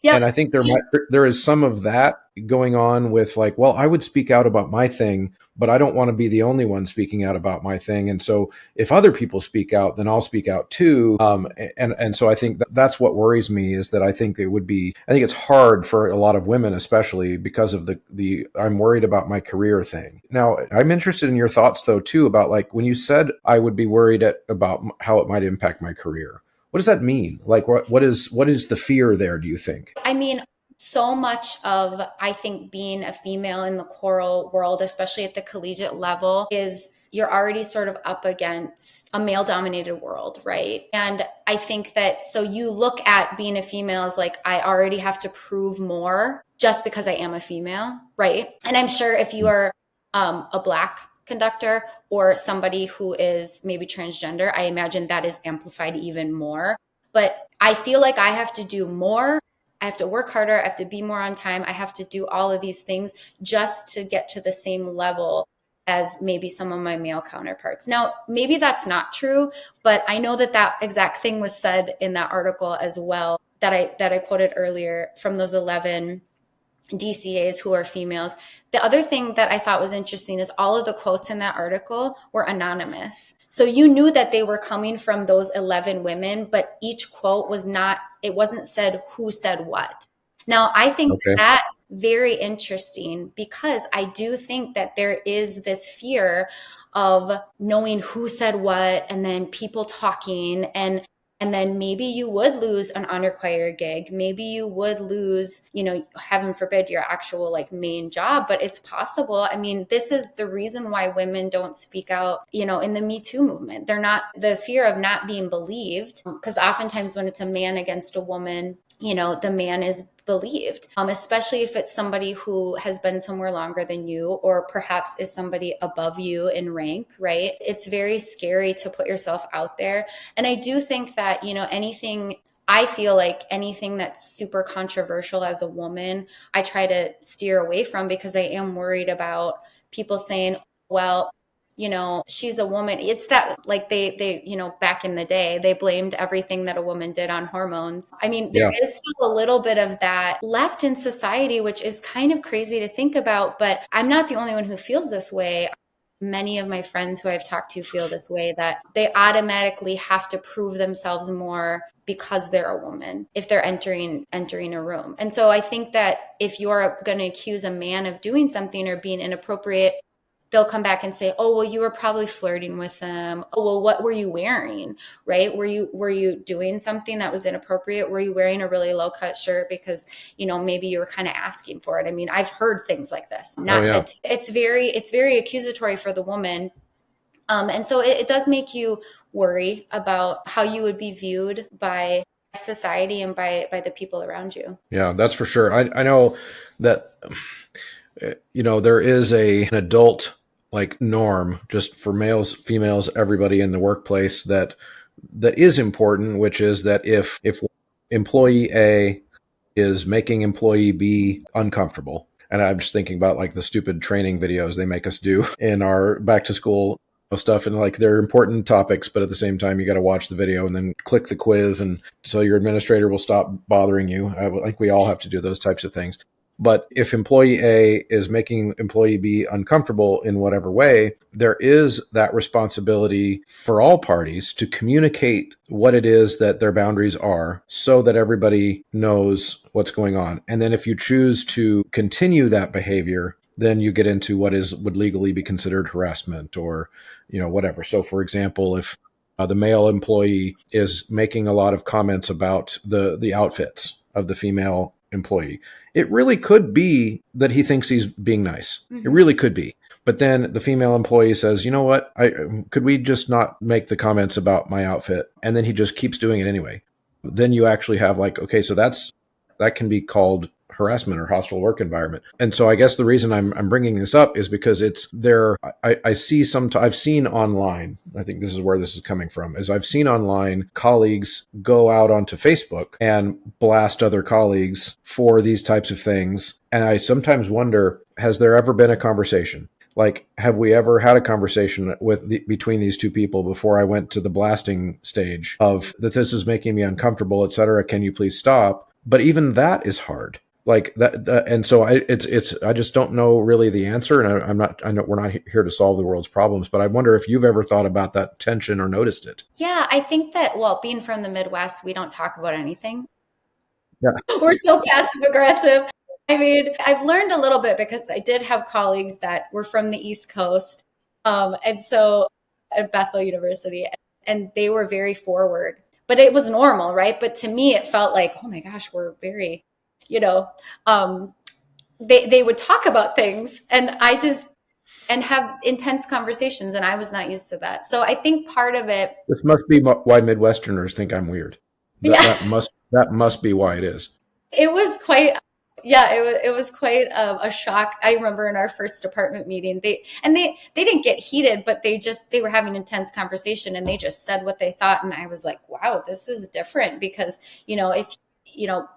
Yeah. And I think there is some of that going on with like, well, I would speak out about my thing, but I don't want to be the only one speaking out about my thing. And so if other people speak out, then I'll speak out too. And so I think that's what worries me, is that I think it's hard for a lot of women, especially because of the I'm worried about my career thing. Now, I'm interested in your thoughts though, too, about like when you said I would be worried about how it might impact my career. What does that mean? Like, what is the fear there, do you think? I mean, so much of, I think, being a female in the choral world, especially at the collegiate level, is you're already sort of up against a male-dominated world, right? And I think that, so you look at being a female as like, I already have to prove more just because I am a female, right? And I'm sure if you are a Black conductor or somebody who is maybe transgender, I imagine that is amplified even more. But I feel like I have to do more. I have to work harder. I have to be more on time. I have to do all of these things just to get to the same level as maybe some of my male counterparts. Now, maybe that's not true, but I know that exact thing was said in that article as well that I quoted earlier, from those 11 DCAs who are females. The other thing that I thought was interesting is all of the quotes in that article were anonymous. So you knew that they were coming from those 11 women, but each quote it wasn't said who said what. Now, I think that's very interesting, because I do think that there is this fear of knowing who said what, and then people talking, and then maybe you would lose an honor choir gig. Maybe you would lose, heaven forbid, your actual like main job, but it's possible. I mean, this is the reason why women don't speak out, in the Me Too movement. They're not, the fear of not being believed, because oftentimes when it's a man against a woman, the man is believed, especially if it's somebody who has been somewhere longer than you, or perhaps is somebody above you in rank, right? It's very scary to put yourself out there. And I do think that, I feel like anything that's super controversial as a woman, I try to steer away from, because I am worried about people saying, well, she's a woman. It's that, like, they, back in the day, they blamed everything that a woman did on hormones. I mean, there Yeah. is still a little bit of that left in society, which is kind of crazy to think about, but I'm not the only one who feels this way. Many of my friends who I've talked to feel this way, that they automatically have to prove themselves more because they're a woman if they're entering a room. And so I think that if you're going to accuse a man of doing something or being inappropriate, they'll come back and say, oh, well, you were probably flirting with them. Oh, well, what were you wearing? Right? Were you doing something that was inappropriate? Were you wearing a really low cut shirt because, maybe you were kind of asking for it? I mean, I've heard things like this. Oh, yeah. It's very accusatory for the woman. And so it does make you worry about how you would be viewed by society and by the people around you. Yeah, that's for sure. I know that, there is an adult like norm just for males, females, everybody in the workplace that is important, which is that if employee A is making employee B uncomfortable, and I'm just thinking about like the stupid training videos they make us do in our back to school stuff, and like they're important topics, but at the same time you got to watch the video and then click the quiz, and so your administrator will stop bothering you. I think we all have to do those types of things. But if employee A is making employee B uncomfortable in whatever way, there is that responsibility for all parties to communicate what it is that their boundaries are so that everybody knows what's going on. And then if you choose to continue that behavior, then you get into what would legally be considered harassment or, whatever. So for example, if the male employee is making a lot of comments about the outfits of the female employee, it really could be that he thinks he's being nice. Mm-hmm. It really could be. But then the female employee says, you know what, could we just not make the comments about my outfit? And then he just keeps doing it anyway. Then you actually have like, okay, so that can be called harassment or hostile work environment. And so I guess the reason I'm bringing this up is because it's there. I've seen online, I think this is where this is coming from, is I've seen online colleagues go out onto Facebook and blast other colleagues for these types of things. And I sometimes wonder, has there ever been a conversation? Like, have we ever had a conversation between these two people before I went to the blasting stage of that this is making me uncomfortable, et cetera. Can you please stop? But even that is hard. Like that, and so I just don't know really the answer, and I know we're not here to solve the world's problems, but I wonder if you've ever thought about that tension or noticed it. Yeah, I think that, well, being from the Midwest, we don't talk about anything. Yeah, we're so passive aggressive. I mean, I've learned a little bit because I did have colleagues that were from the East Coast, and so at Bethel University, and they were very forward, but it was normal, right? But to me, it felt like, oh my gosh, we're very, they would talk about things and and have intense conversations, and I was not used to that. So I think part of it. This must be why Midwesterners think I'm weird. That must be why it is. It was quite. Yeah, it was quite a shock. I remember in our first department meeting, they didn't get heated, but they were having intense conversation, and they just said what they thought, and I was like, wow, this is different, because if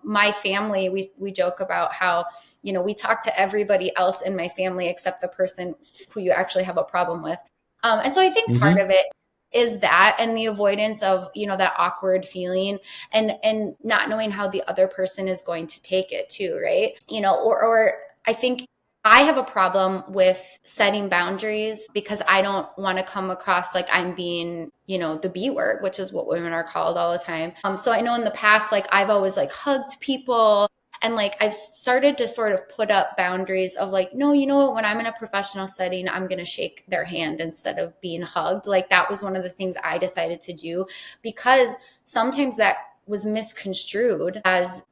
my family, we joke about how we talk to everybody else in my family except the person who you actually have a problem with, and so I think part of it is that, and the avoidance of, that awkward feeling, and not knowing how the other person is going to take it too, right? Or I think I have a problem with setting boundaries because I don't want to come across like I'm being, the B word, which is what women are called all the time. So I know in the past, like I've always like hugged people. And like, I've started to sort of put up boundaries of like, no, when I'm in a professional setting, I'm going to shake their hand instead of being hugged. Like that was one of the things I decided to do, because sometimes that was misconstrued as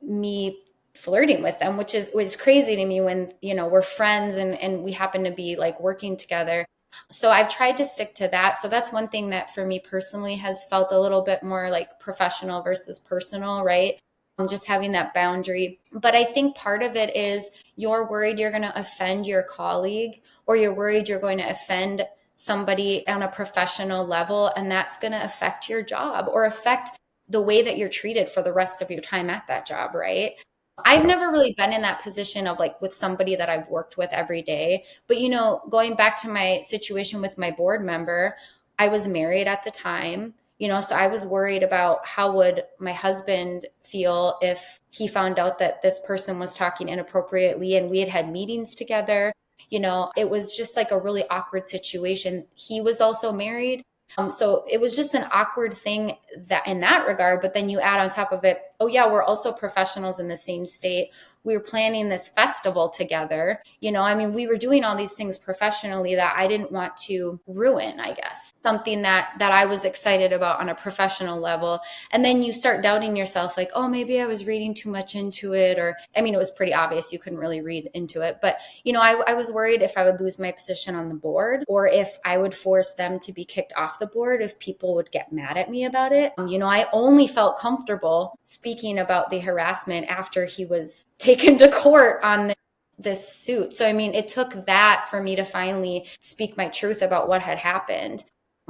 me flirting with them, which was crazy to me when, we're friends and we happen to be like working together. So I've tried to stick to that. So that's one thing that for me personally has felt a little bit more like professional versus personal, right? just having that boundary. But I think part of it is you're worried you're going to offend your colleague, or you're worried you're going to offend somebody on a professional level, and that's going to affect your job or affect the way that you're treated for the rest of your time at that job, right? I've never really been in that position of like with somebody that I've worked with every day. But, going back to my situation with my board member, I was married at the time, so I was worried about how would my husband feel if he found out that this person was talking inappropriately, and we had had meetings together. It was just like a really awkward situation. He was also married. So it was just an awkward thing that in that regard. But then you add on top of it, oh yeah, we're also professionals in the same state. We were planning this festival together. We were doing all these things professionally that I didn't want to ruin, I guess, something that I was excited about on a professional level. And then you start doubting yourself, like, oh, maybe I was reading too much into it. Or, it was pretty obvious you couldn't really read into it. But, I was worried if I would lose my position on the board, or if I would force them to be kicked off the board, if people would get mad at me about it. I only felt comfortable speaking about the harassment after he was taken to court on this suit. So, it took that for me to finally speak my truth about what had happened,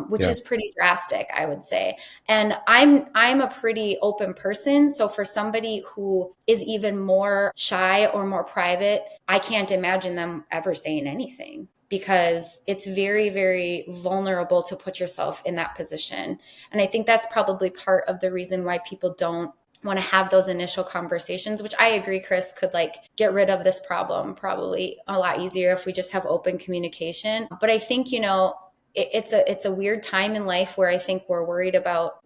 which is pretty drastic, I would say. And I'm a pretty open person. So for somebody who is even more shy or more private, I can't imagine them ever saying anything, because it's very, very vulnerable to put yourself in that position. And I think that's probably part of the reason why people don't want to have those initial conversations, which I agree, Chris, could like get rid of this problem probably a lot easier if we just have open communication. But I think, it's a weird time in life where I think we're worried about,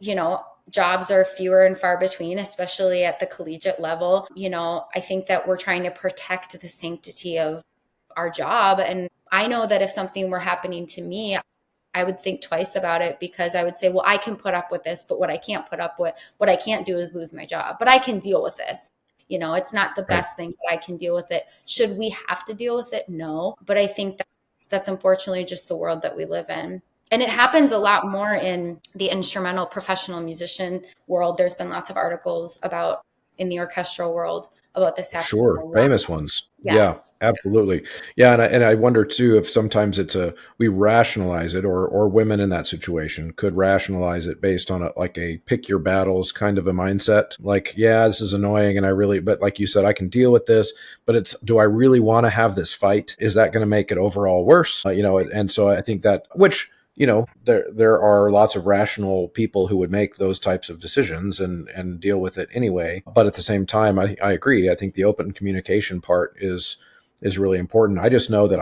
jobs are fewer and far between, especially at the collegiate level. I think that we're trying to protect the sanctity of our job. And I know that if something were happening to me, I would think twice about it, because I would say, well, I can put up with this, but what I can't do is lose my job, but I can deal with this. It's not the best thing, but I can deal with it. Should we have to deal with it? No. But I think that's unfortunately just the world that we live in. And it happens a lot more in the instrumental professional musician world. There's been lots of articles about in the orchestral world about this happening. Sure. Famous ones. Yeah, absolutely. Yeah. And I wonder too, if sometimes we rationalize it, or women in that situation could rationalize it based on a pick your battles kind of a mindset. Like, yeah, this is annoying. But like you said, I can deal with this, but do I really want to have this fight? Is that going to make it overall worse? And so I think that, which, there are lots of rational people who would make those types of decisions and deal with it anyway. But at the same time, I agree. I think the open communication part is really important. I just know that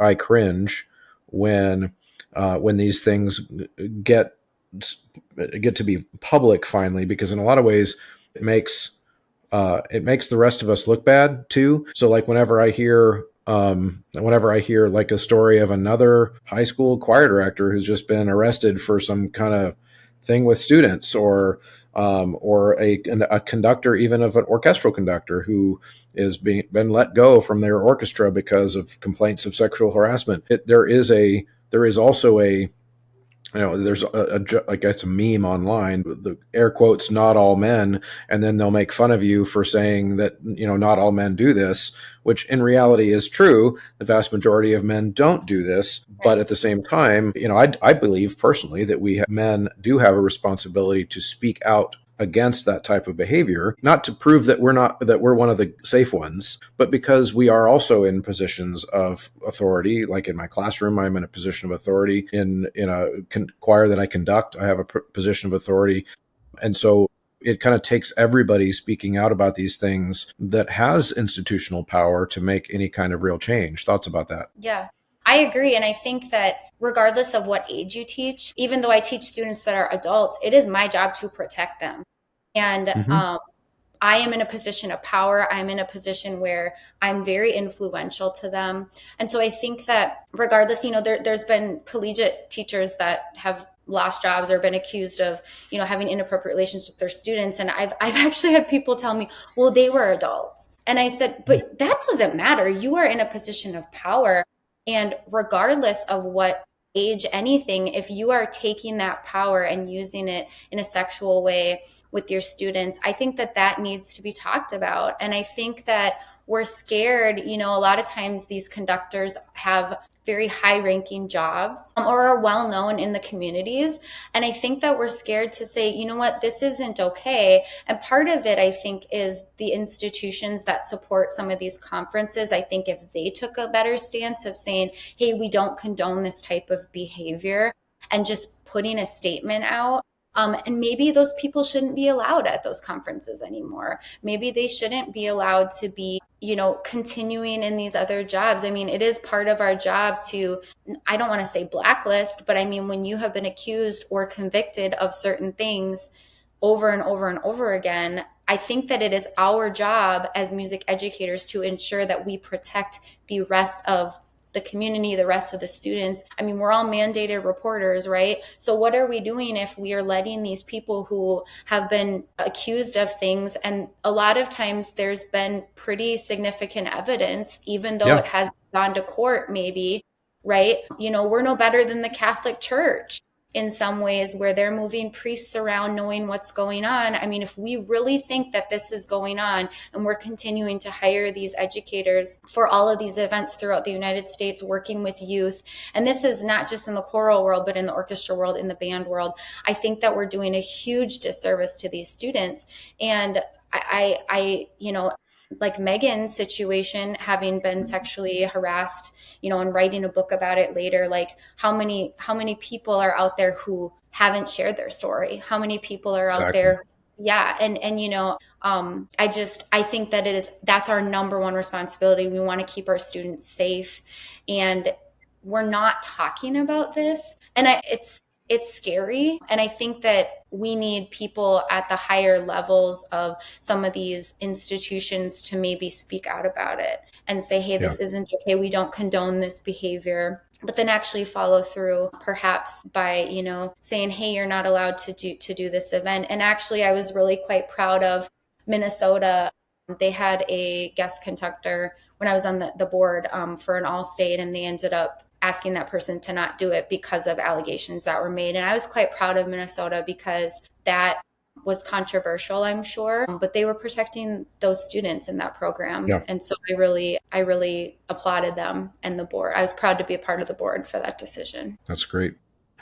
I cringe when these things get to be public finally, because in a lot of ways it makes the rest of us look bad too. So like whenever I hear like a story of another high school choir director who's just been arrested for some kind of thing with students, or a conductor, even of an orchestral conductor, who is been let go from their orchestra because of complaints of sexual harassment. There is also a there's I guess a meme online, the air quotes, not all men, and then they'll make fun of you for saying that, not all men do this, which in reality is true. The vast majority of men don't do this. But at the same time, I believe personally that men do have a responsibility to speak out against that type of behavior, not to prove that we're one of the safe ones, but because we are also in positions of authority. Like in my classroom, I'm in a position of authority. In a choir that I conduct, I have a position of authority. And so it kind of takes everybody speaking out about these things that has institutional power to make any kind of real change. Thoughts about that? Yeah. I agree. And I think that regardless of what age you teach, even though I teach students that are adults, it is my job to protect them. And I am in a position of power. I'm in a position where I'm very influential to them. And so I think that regardless, there's been collegiate teachers that have lost jobs or been accused of, having inappropriate relations with their students. And I've actually had people tell me, well, they were adults. And I said, but that doesn't matter. You are in a position of power. And regardless of what age, anything, if you are taking that power and using it in a sexual way with your students, I think that that needs to be talked about. And I think that we're scared, a lot of times these conductors have very high ranking jobs or are well known in the communities. And I think that we're scared to say, you know what, this isn't okay. And part of it, I think, is the institutions that support some of these conferences. I think if they took a better stance of saying, hey, we don't condone this type of behavior, and just putting a statement out. And maybe those people shouldn't be allowed at those conferences anymore. Maybe they shouldn't be allowed to be, continuing in these other jobs. I mean, it is part of our job to, I don't want to say blacklist, but I mean, when you have been accused or convicted of certain things over and over and over again, I think that it is our job as music educators to ensure that we protect the rest of the community, the rest of the students. I mean, we're all mandated reporters, right? So what are we doing if we are letting these people who have been accused of things, and a lot of times there's been pretty significant evidence, even though it has gone to court maybe, right? We're no better than the Catholic Church in some ways, where they're moving priests around knowing what's going on. I mean, if we really think that this is going on and we're continuing to hire these educators for all of these events throughout the United States, working with youth, and this is not just in the choral world, but in the orchestra world, in the band world, I think that we're doing a huge disservice to these students. And I like Megan's situation, having been sexually harassed, and writing a book about it later, like how many people are out there who haven't shared their story? How many people are out there? Yeah. And I think that that's our number one responsibility. We want to keep our students safe, and we're not talking about this. And it's scary. And I think that we need people at the higher levels of some of these institutions to maybe speak out about it and say, hey, this isn't okay. We don't condone this behavior. But then actually follow through, perhaps by, saying, hey, you're not allowed to do this event. And actually, I was really quite proud of Minnesota. They had a guest conductor when I was on the board for an all-state, and they ended up asking that person to not do it because of allegations that were made. And I was quite proud of Minnesota because that was controversial, I'm sure, but they were protecting those students in that program. Yeah. And so I really applauded them and the board. I was proud to be a part of the board for that decision. That's great.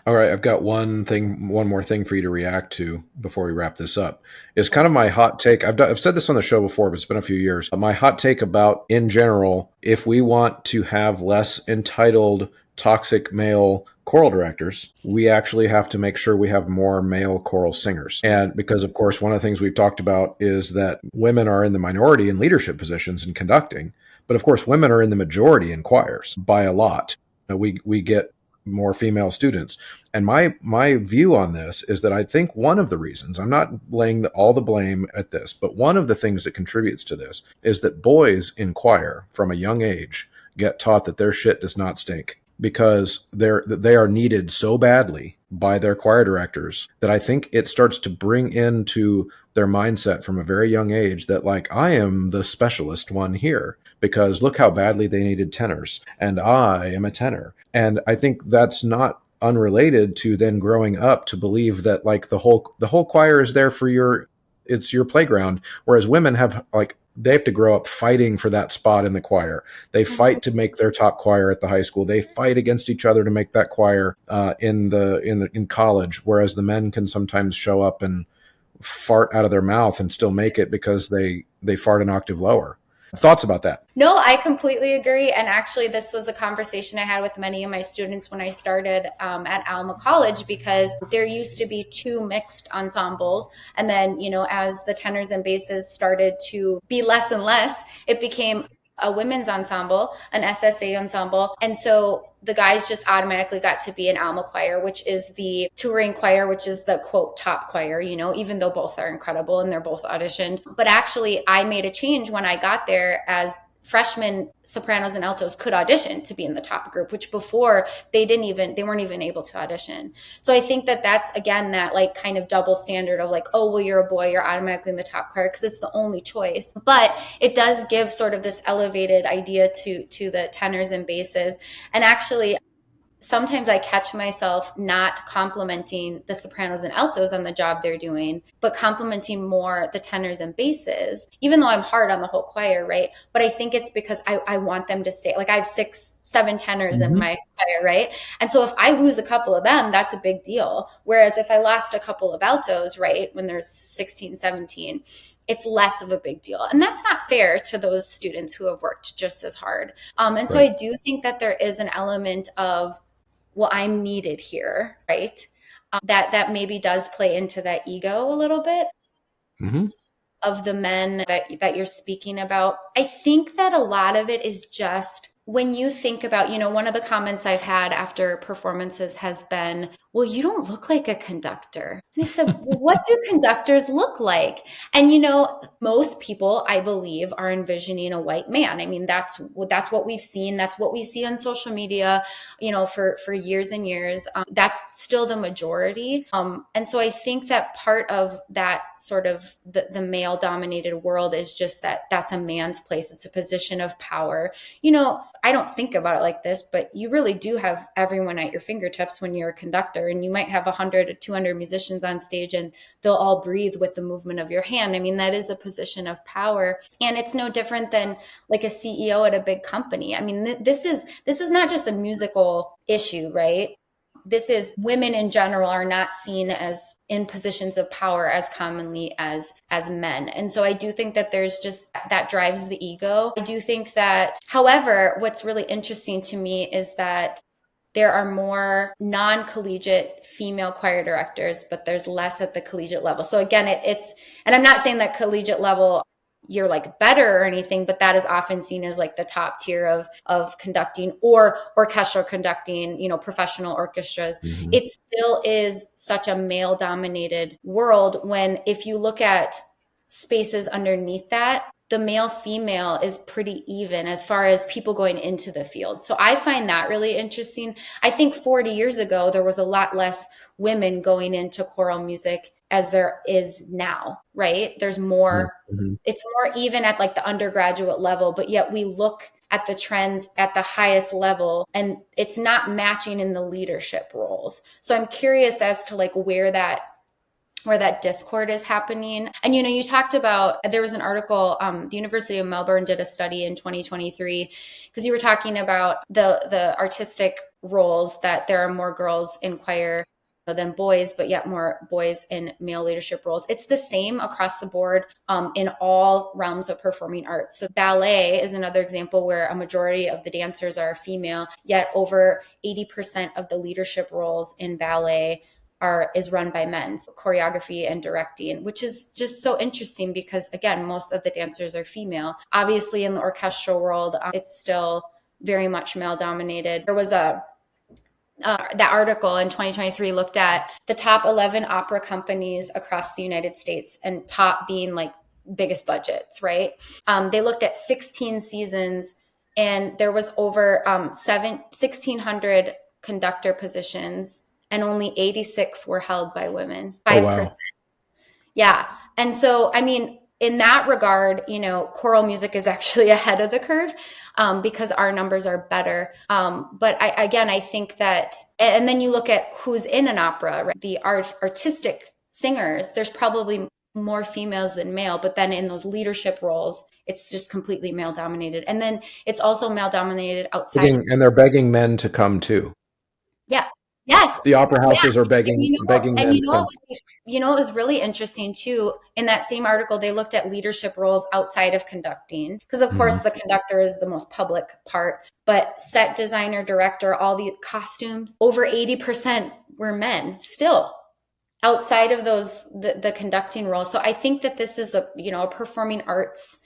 All right, I've got one more thing for you to react to before we wrap this up. It's kind of my hot take. I've said this on the show before, but it's been a few years. My hot take about, in general, if we want to have less entitled, toxic male choral directors, we actually have to make sure we have more male choral singers. And because, of course, one of the things we've talked about is that women are in the minority in leadership positions in conducting, but of course, women are in the majority in choirs by a lot. We get more female students. And my view on this is that I think one of the reasons, I'm not laying all the blame at this, but one of the things that contributes to this is that boys in choir from a young age get taught that their shit does not stink, because they are needed so badly by their choir directors that I think it starts to bring into their mindset from a very young age that, like, I am the specialist one here because look how badly they needed tenors and I am a tenor. And I think that's not unrelated to then growing up to believe that, like, the whole choir is there for it's your playground, whereas women have, like, they have to grow up fighting for that spot in the choir. They fight to make their top choir at the high school. They fight against each other to make that choir in college. Whereas the men can sometimes show up and fart out of their mouth and still make it because they fart an octave lower. Thoughts about that? No, I completely agree. And actually, this was a conversation I had with many of my students when I started at Alma College, because there used to be two mixed ensembles. And then, as the tenors and basses started to be less and less, it became a women's ensemble, an SSA ensemble. And so the guys just automatically got to be an Alma choir, which is the touring choir, which is the quote top choir, even though both are incredible and they're both auditioned. But actually, I made a change when I got there, as freshmen sopranos and altos could audition to be in the top group, which before they weren't even able to audition. So I think that that's, again, that like kind of double standard of like, oh, well, you're a boy, you're automatically in the top choir because it's the only choice. But it does give sort of this elevated idea to the tenors and basses. And actually, sometimes I catch myself not complimenting the sopranos and altos on the job they're doing, but complimenting more the tenors and basses, even though I'm hard on the whole choir, right? But I think it's because I want them to stay. Like I have 6, 7 tenors in my choir, right? And so if I lose a couple of them, that's a big deal. Whereas if I lost a couple of altos, right, when there's 16, 17, it's less of a big deal. And that's not fair to those students who have worked just as hard. And so I do think that there is an element of, well, I'm needed here, right? That maybe does play into that ego a little bit of the men that you're speaking about. I think that a lot of it is just when you think about, one of the comments I've had after performances has been, well, you don't look like a conductor. And I said, well, what do conductors look like? And, most people, I believe, are envisioning a white man. I mean, that's what we've seen. That's what we see on social media, for years and years. That's still the majority. And so I think that part of that sort of the male dominated world is just that's a man's place. It's a position of power. I don't think about it like this, but you really do have everyone at your fingertips when you're a conductor, and you might have 100 or 200 musicians on stage and they'll all breathe with the movement of your hand. I mean, that is a position of power, and it's no different than like a CEO at a big company. I mean, this is not just a musical issue, right? This is women in general are not seen as in positions of power as commonly as men. And so I do think that there's just that drives the ego. I do think that, however, what's really interesting to me is that there are more non-collegiate female choir directors, but there's less at the collegiate level. So again, and I'm not saying that collegiate level you're like better or anything, but that is often seen as like the top tier of conducting or orchestral conducting, professional orchestras. It still is such a male dominated world when, if you look at spaces underneath that, the male female is pretty even as far as people going into the field. So I find that really interesting. I think 40 years ago, there was a lot less women going into choral music as there is now, right? There's more, it's more even at like the undergraduate level, but yet we look at the trends at the highest level and it's not matching in the leadership roles. So I'm curious as to like where that discord is happening. And, you talked about, there was an article, the University of Melbourne did a study in 2023, because you were talking about the artistic roles, that there are more girls in choir than boys, but yet more boys in male leadership roles. It's the same across the board in all realms of performing arts. So ballet is another example where a majority of the dancers are female, yet over 80% of the leadership roles in ballet is run by men, so choreography and directing, which is just so interesting because, again, most of the dancers are female. Obviously, in the orchestral world, it's still very much male dominated. There was that article in 2023 looked at the top 11 opera companies across the United States, and top being like biggest budgets, right? They looked at 16 seasons, and there was over 1,600 conductor positions, and only 86 were held by women, 5%. Oh, wow. Yeah. And so, I mean, in that regard, choral music is actually ahead of the curve because our numbers are better. But I think that, and then you look at who's in an opera, right? The artistic singers, there's probably more females than male, but then in those leadership roles, it's just completely male dominated. And then it's also male dominated outside. And they're begging men to come too. Yeah. Yes. The opera houses are begging men. And it was really interesting too. In that same article, they looked at leadership roles outside of conducting, because of course the conductor is the most public part, but set designer, director, all the costumes, over 80% were men still outside of those, the conducting role. So I think that this is a performing arts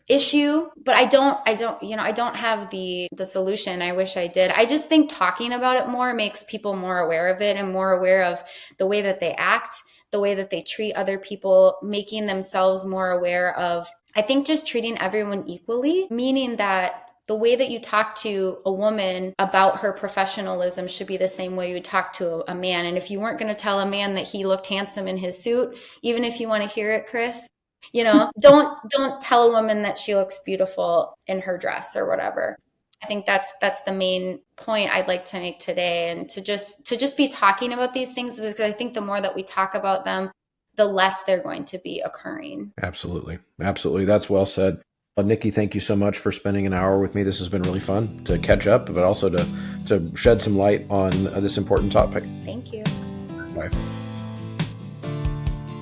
issue, but I don't have the solution. I wish I did. I just think talking about it more makes people more aware of it and more aware of the way that they act, the way that they treat other people, making themselves more aware of, I think, just treating everyone equally, meaning that the way that you talk to a woman about her professionalism should be the same way you talk to a man. And if you weren't going to tell a man that he looked handsome in his suit, even if you want to hear it, Chris, don't tell a woman that she looks beautiful in her dress or whatever. I think that's the main point I'd like to make today, and to just be talking about these things, because I think the more that we talk about them, the less they're going to be occurring. Absolutely. Absolutely. That's well said. Nikki, thank you so much for spending an hour with me. This has been really fun to catch up, but also to shed some light on this important topic. Thank you. Bye.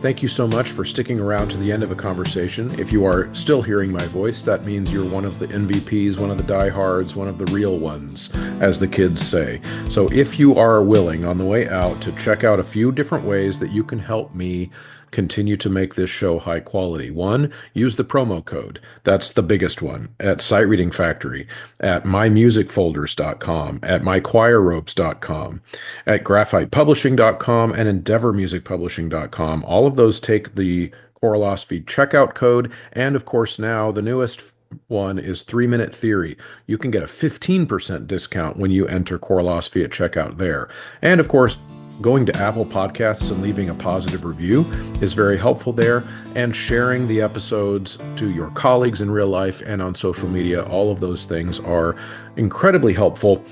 Thank you so much for sticking around to the end of a conversation. If you are still hearing my voice, that means you're one of the MVPs, one of the diehards, one of the real ones, as the kids say. So if you are willing on the way out to check out a few different ways that you can help me continue to make this show high quality. One, use the promo code. That's the biggest one. At Sight Reading Factory, at mymusicfolders.com, at mychoirropes.com, at graphitepublishing.com, and endeavormusicpublishing.com. All of those take the Choralosophy checkout code. And of course, now the newest one is 3-Minute Theory. You can get a 15% discount when you enter Choralosophy at checkout there. And of course, going to Apple Podcasts and leaving a positive review is very helpful there, and sharing the episodes to your colleagues in real life and on social media. All of those things are incredibly helpful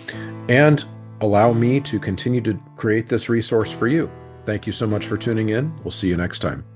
and allow me to continue to create this resource for you. Thank you so much for tuning in. We'll see you next time.